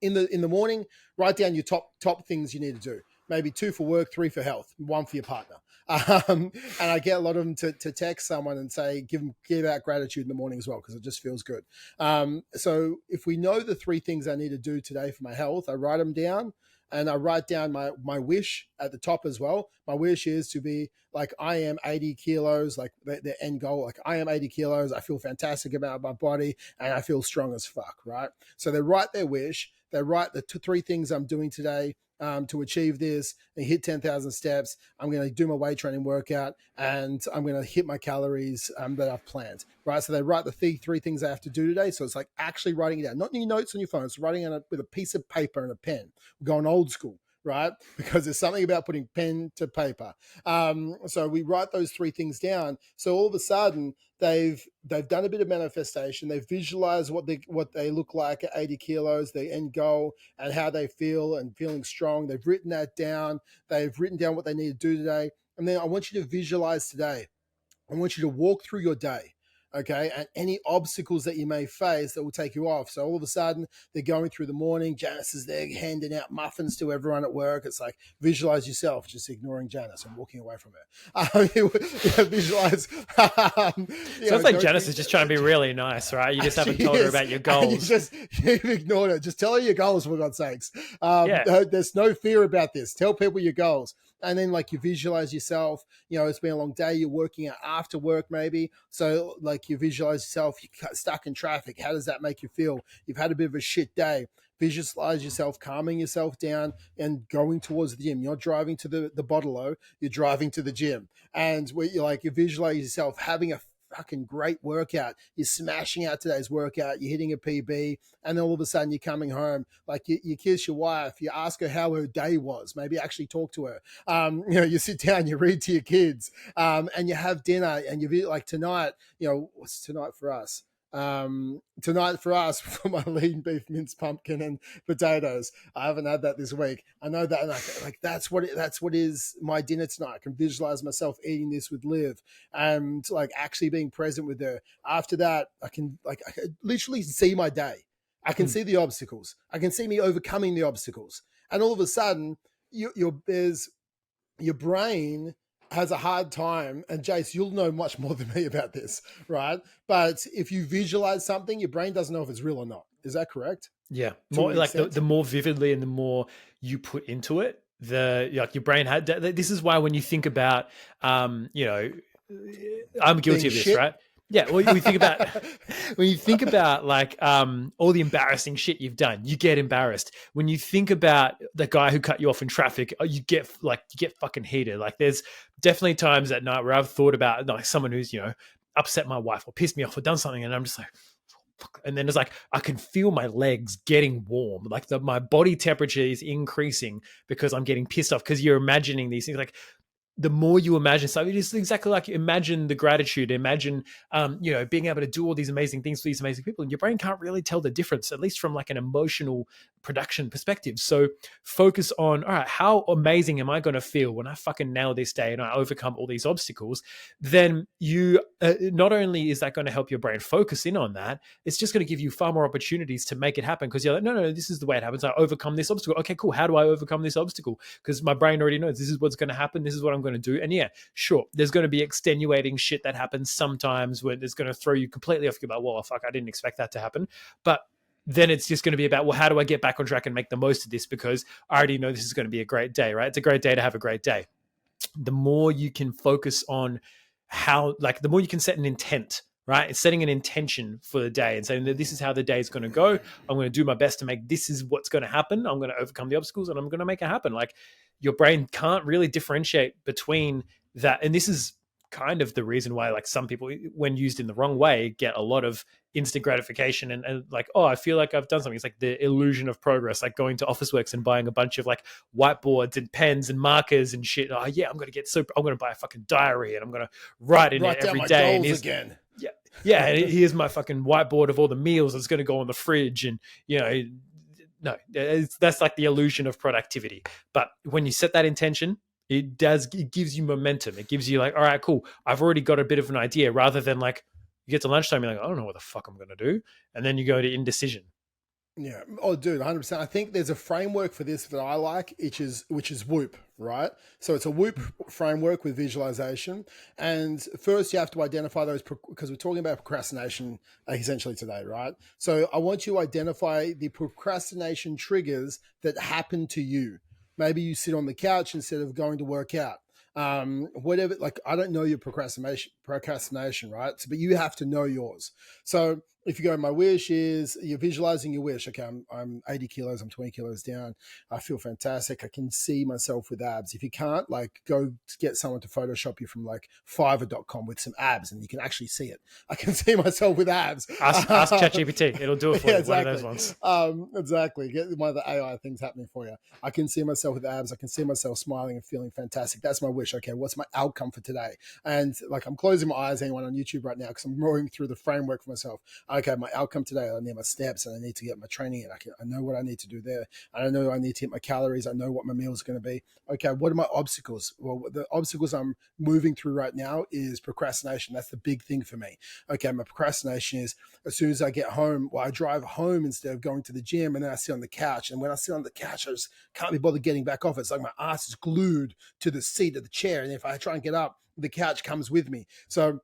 A: In the morning, write down your top things you need to do. Maybe 2 for work, 3 for health, 1 for your partner. And I get a lot of them to text someone and say, give out gratitude in the morning as well, because it just feels good. So if we know the 3 things I need to do today for my health, I write them down. And I write down my wish at the top as well. My wish is to be like, I am 80 kilos, like the end goal. Like, I am 80 kilos. I feel fantastic about my body and I feel strong as fuck, right? So they write their wish. They write the 3 things I'm doing today to achieve this and hit 10,000 steps. I'm going to do my weight training workout and I'm going to hit my calories that I've planned, right? So they write the 3 things I have to do today. So it's like actually writing it down, not in your notes on your phone. It's writing it with a piece of paper and a pen. We're going old school, right? Because there's something about putting pen to paper. So we write those 3 things down. So all of a sudden they've done a bit of manifestation. They've visualized what they look like at 80 kilos, their end goal, and how they feel and feeling strong. They've written that down. They've written down what they need to do today. And then I want you to visualize today. I want you to walk through your day. Okay, and any obstacles that you may face that will take you off. So all of a sudden, they're going through the morning. Janice is there handing out muffins to everyone at work. It's like, visualize yourself just ignoring Janice and walking away from her. Visualize.
B: Sounds like Janice is just trying to be really nice, right? You just haven't told her about your goals.
A: You've ignored her. Just tell her your goals, for God's sakes. There's no fear about this. Tell people your goals. And then you visualize yourself, it's been a long day. You're working out after work maybe. So you visualize yourself, you're stuck in traffic. How does that make you feel? You've had a bit of a shit day. Visualize yourself calming yourself down and going towards the gym. You're not driving to the bottle-o, you're driving to the gym. And you visualize yourself having a fucking great workout. You're smashing out today's workout. You're hitting a PB, and then all of a sudden you're coming home. You kiss your wife. You ask her how her day was. Maybe actually talk to her. You sit down. You read to your kids, and you have dinner. And you tonight. What's tonight for us? Tonight for us, for my lean beef, minced pumpkin and potatoes. I haven't had that this week. I know that, and that's what is my dinner tonight. I can visualize myself eating this with Liv and actually being present with her. After that, I can literally see my day. I can see the obstacles. I can see me overcoming the obstacles, and all of a sudden, your brain has a hard time, and Jace, you'll know much more than me about this, right? But if you visualize something, your brain doesn't know if it's real or not. Is that correct?
B: Yeah, more the more vividly and the more you put into it, your brain had. This is why when you think about, I'm guilty of this, right? Yeah, well, you think about when you think about all the embarrassing shit you've done, you get embarrassed. When you think about the guy who cut you off in traffic, you get fucking heated. There's definitely times at night where I've thought about someone who's upset my wife or pissed me off or done something, and I'm just like, And then it's like, I can feel my legs getting warm. Like my body temperature is increasing because I'm getting pissed off, because you're imagining these things. Like, the more you imagine something, it's exactly like, imagine the gratitude, imagine, being able to do all these amazing things for these amazing people, and your brain can't really tell the difference, at least from like an emotional production perspective. So focus on, all right, how amazing am I going to feel when I fucking nail this day and I overcome all these obstacles? Then you, not only is that going to help your brain focus in on that, it's just going to give you far more opportunities to make it happen, because you're like, no, this is the way it happens. I overcome this obstacle. Okay, cool. How do I overcome this obstacle? Because my brain already knows this is what's going to happen. This is what I'm going to do. And yeah, sure, there's going to be extenuating shit that happens sometimes when it's going to throw you completely off. You're like, well, fuck, I didn't expect that to happen. But then it's just going to be about, well, how do I get back on track and make the most of this? Because I already know this is going to be a great day, right? It's a great day to have a great day. The more you can focus on the more you can set an intent, right? It's setting an intention for the day and saying that this is how the day is going to go. I'm going to do my best to make, this is what's going to happen. I'm going to overcome the obstacles and I'm going to make it happen. Like, your brain can't really differentiate between that. And this is kind of the reason why, like, some people, when used in the wrong way, get a lot of instant gratification and like, oh, I feel like I've done something. It's like the illusion of progress, like going to Officeworks and buying a bunch of like whiteboards and pens and markers and shit. Oh yeah, I'm going to buy a fucking diary and I'm going to write in it every day.
A: And again.
B: Yeah. And here's my fucking whiteboard of all the meals that's going to go on the fridge. And, no, that's like the illusion of productivity. But when you set that intention, it gives you momentum. It gives you like, all right, cool, I've already got a bit of an idea, rather than like, you get to lunchtime, you're like, I don't know what the fuck I'm going to do. And then you go to indecision.
A: Yeah. Oh, dude, 100%. I think there's a framework for this that I like, which is Whoop, right? So it's a Whoop framework with visualization. And first you have to identify those, because we're talking about procrastination essentially today, right? So I want you to identify the procrastination triggers that happen to you. Maybe you sit on the couch instead of going to work out. Whatever, like, I don't know your procrastination, right? So, but you have to know yours. So if you go, my wish is, you're visualizing your wish. Okay, I'm 80 kilos, I'm 20 kilos down. I feel fantastic. I can see myself with abs. If you can't, like, go get someone to Photoshop you from like Fiverr.com with some abs and you can actually see it. I can see myself with abs.
B: Ask ChatGPT. It'll do it for you. Exactly. One of those ones.
A: Exactly. Get one of the AI things happening for you. I can see myself with abs. I can see myself smiling and feeling fantastic. That's my wish. Okay, what's my outcome for today? And like, I'm closing my eyes, anyone on YouTube right now, because I'm rolling through the framework for myself. Okay, my outcome today, I need my steps and I need to get my training in. I know what I need to do there. I know I need to hit my calories. I know what my meals are going to be. Okay, what are my obstacles? Well, the obstacles I'm moving through right now is procrastination. That's the big thing for me. Okay, my procrastination is, as soon as I get home, I drive home instead of going to the gym, and then I sit on the couch. And when I sit on the couch, I just can't be bothered getting back off. It's like my ass is glued to the seat of the chair. And if I try and get up, the couch comes with me. So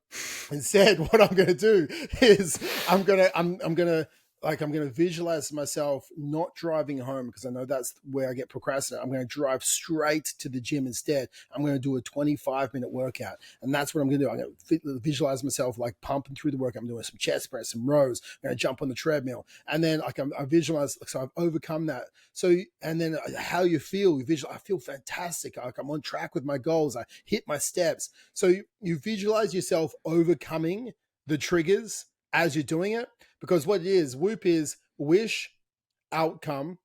A: instead, what I'm going to do is I'm going to visualize myself not driving home, because I know that's where I get procrastinated. I'm going to drive straight to the gym instead. I'm going to do a 25-minute workout. And that's what I'm going to do. I'm going to visualize myself like pumping through the workout. I'm doing some chest press, some rows. I'm going to jump on the treadmill. And then like I visualize, so I've overcome that. So, and then how you feel, I feel fantastic. Like I'm on track with my goals. I hit my steps. So you visualize yourself overcoming the triggers as you're doing it. Because what it is, Whoop is wish, outcome,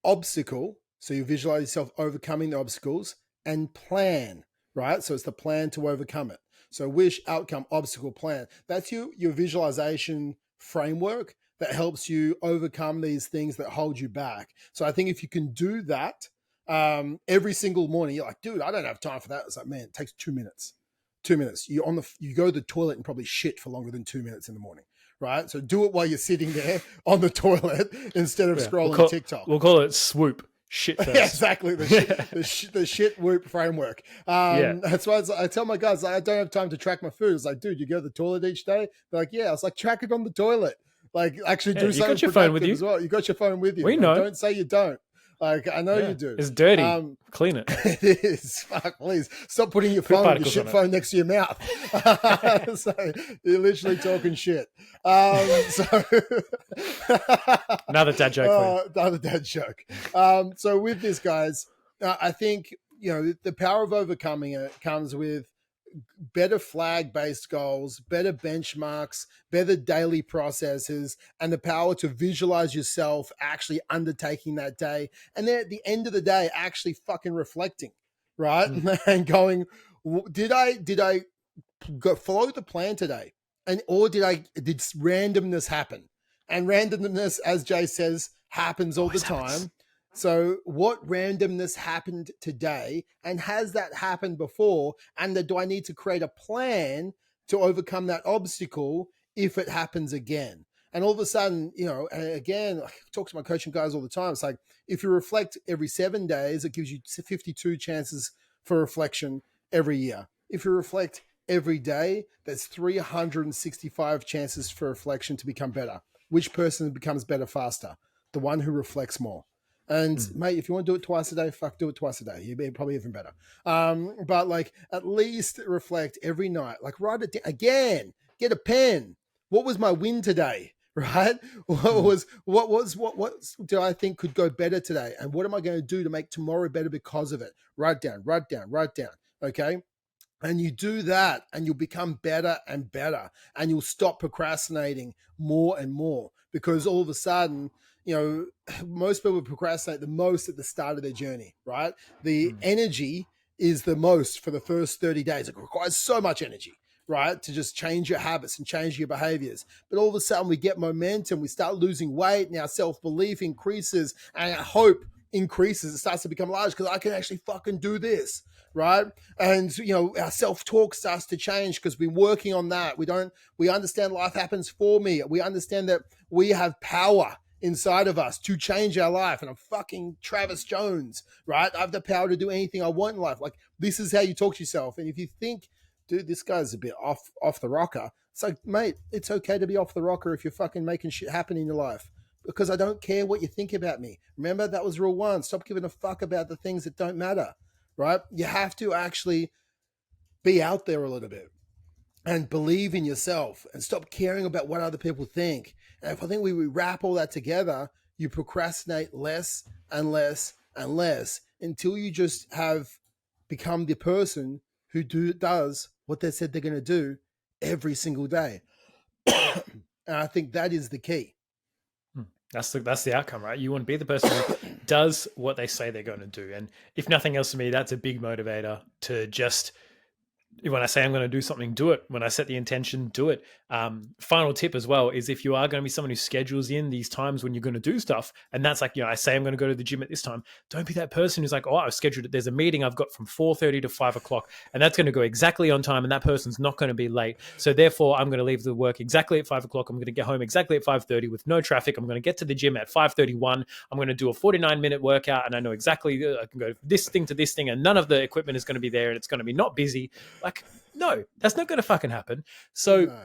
A: obstacle. So you visualize yourself overcoming the obstacles, and plan, right? So it's the plan to overcome it. So wish, outcome, obstacle, plan. That's your visualization framework that helps you overcome these things that hold you back. So I think if you can do that every single morning, you're like, dude, I don't have time for that. It's like, man, it takes 2 minutes. 2 minutes. You go to the toilet and probably shit for longer than 2 minutes in the morning. Right? So do it while you're sitting there on the toilet instead of scrolling TikTok.
B: We'll call it swoop. Shit first.
A: Yeah, exactly. The shit Whoop framework. That's why I tell my guys, like, I don't have time to track my food. It's like, dude, you go to the toilet each day? They're like, yeah. I was like, track it on the toilet. Like, actually do something
B: productive phone with you
A: as well. You got your phone with you.
B: We know.
A: Don't say you don't. Like, I know you do.
B: It's dirty. Clean it.
A: It is. Fuck, please. Stop putting your shit phone next to your mouth. So you're literally talking shit. So
B: another dad joke.
A: Another dad joke. So with this, guys, I think, the power of overcoming it comes with better flag-based goals, better benchmarks, better daily processes, and the power to visualize yourself actually undertaking that day. And then at the end of the day, actually fucking reflecting, right? And going, did I go follow the plan today? And or did randomness happen? And randomness, as Jay says, happens all the time. So what randomness happened today, and has that happened before? And do I need to create a plan to overcome that obstacle if it happens again? And all of a sudden, again, I talk to my coaching guys all the time. It's like, if you reflect every 7 days, it gives you 52 chances for reflection every year. If you reflect every day, there's 365 chances for reflection to become better. Which person becomes better faster? The one who reflects more. And mate, if you want to do it twice a day, do it twice a day. You'll be probably even better. But like, at least reflect every night. Like, write it down again. Get a pen. What was my win today? Right? What do I think could go better today? And what am I going to do to make tomorrow better because of it? Write down. Okay. And you do that and you'll become better and better, and you'll stop procrastinating more and more, because all of a sudden, most people procrastinate the most at the start of their journey, right? The energy is the most for the first 30 days. It requires so much energy, right? To just change your habits and change your behaviors. But all of a sudden we get momentum, we start losing weight, and our self-belief increases and our hope increases. It starts to become large because I can actually fucking do this. Right. And, our self-talk starts to change because we're working on that. We understand life happens for me. We understand that we have power inside of us to change our life. And I'm fucking Travis Jones, right? I have the power to do anything I want in life. Like, this is how you talk to yourself. And if you think, dude, this guy's a bit off the rocker, it's like, mate, it's okay to be off the rocker if you're fucking making shit happen in your life. Because I don't care what you think about me. Remember, that was rule 1. Stop giving a fuck about the things that don't matter. Right? You have to actually be out there a little bit and believe in yourself and stop caring about what other people think. And if I think we wrap all that together, you procrastinate less and less and less until you just have become the person who does what they said they're going to do every single day. And I think that is the key.
B: That's the outcome, right? You want to be the person who does what they say they're going to do. And if nothing else, to me, that's a big motivator to just, when I say I'm going to do something, do it. When I set the intention, do it. Final tip as well is, if you are going to be someone who schedules in these times when you're going to do stuff, and that's like, I say I'm going to go to the gym at this time, don't be that person who's like, oh, I've scheduled it. There's a meeting I've got from 4:30 to 5 o'clock, and that's going to go exactly on time, and that person's not going to be late. So therefore, I'm going to leave the work exactly at 5 o'clock. I'm going to get home exactly at 5:30 with no traffic. I'm going to get to the gym at 5:31. I'm going to do a 49-minute workout, and I know exactly I can go this thing to this thing, and none of the equipment is going to be there, and it's going to be not busy. Like, no, that's not going to fucking happen. So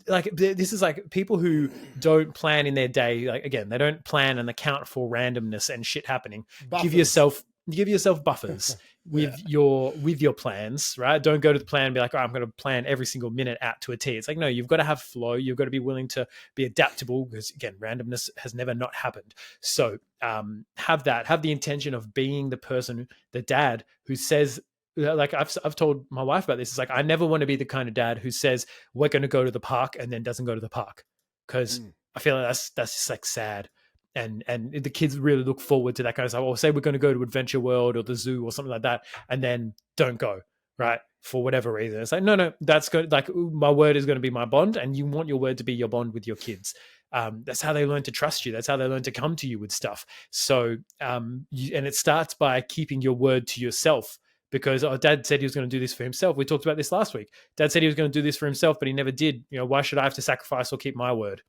B: like, this is like people who don't plan in their day. Like, again, they don't plan and account for randomness and shit happening. Buffers. Give yourself buffers with your plans, right? Don't go to the plan and be like, oh, I'm going to plan every single minute out to a T. It's like, no, you've got to have flow. You've got to be willing to be adaptable, because again, randomness has never not happened. So have the intention of being the person, the dad who says, like I've told my wife about this. It's like, I never want to be the kind of dad who says we're going to go to the park and then doesn't go to the park, because I feel like that's just like sad. And the kids really look forward to that kind of stuff. Or say we're going to go to Adventure World or the zoo or something like that, and then don't go, right? For whatever reason. It's like, no, that's good. Like, my word is going to be my bond, and you want your word to be your bond with your kids. That's how they learn to trust you. That's how they learn to come to you with stuff. So, and it starts by keeping your word to yourself. Because Dad said he was going to do this for himself. We talked about this last week. Dad said he was going to do this for himself, but he never did. Why should I have to sacrifice or keep my word?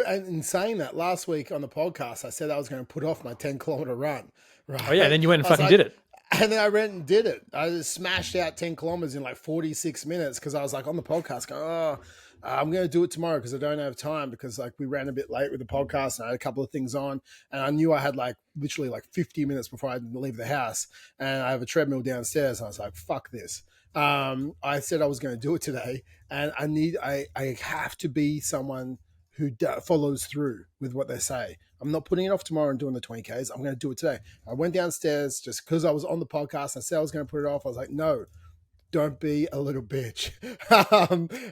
A: And in saying that, last week on the podcast, I said I was going to put off my 10-kilometer run. Right?
B: Oh, yeah. And then you went and fucking did it.
A: And then I went and did it. I just smashed out 10 kilometers in like 46 minutes because I was like on the podcast going, I'm going to do it tomorrow because I don't have time, because like we ran a bit late with the podcast and I had a couple of things on, and I knew I had like literally like 50 minutes before I had to leave the house, and I have a treadmill downstairs, and I was like, fuck this. I said I was going to do it today, and I have to be someone who follows through with what they say. I'm not putting it off tomorrow and doing the 20Ks. I'm going to do it today. I went downstairs just because I was on the podcast. I said I was going to put it off. I was like, no, don't be a little bitch.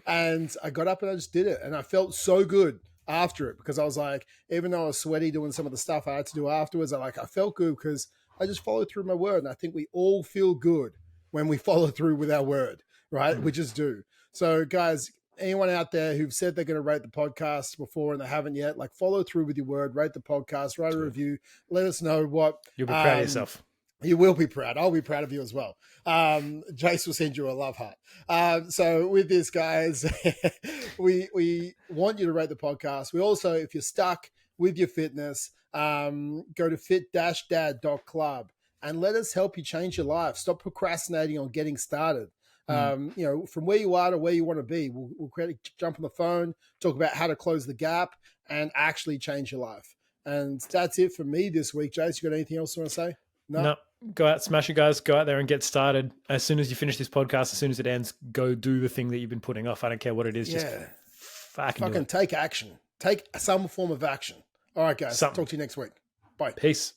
A: And I got up and I just did it. And I felt so good after it because I was like, even though I was sweaty doing some of the stuff I had to do afterwards, I felt good because I just followed through my word. And I think we all feel good when we follow through with our word, right? We just do. So guys, anyone out there who've said they're going to rate the podcast before and they haven't yet, like follow through with your word, rate the podcast, write a review, let us know what.
B: You'll be proud of yourself.
A: You will be proud. I'll be proud of you as well. Jace will send you a love heart. So with this, guys, we want you to rate the podcast. We also, if you're stuck with your fitness, go to fit-dad.club and let us help you change your life. Stop procrastinating on getting started. From where you are to where you want to be, we'll jump on the phone, talk about how to close the gap and actually change your life. And that's it for me this week. Jace, you got anything else you want to say?
B: No. Go out, smash it, guys. Go out there and get started. As soon as you finish this podcast, as soon as it ends, go do the thing that you've been putting off. I don't care what it is.
A: Yeah.
B: Just
A: fucking take action. Take some form of action. All right, guys. Talk to you next week. Bye.
B: Peace.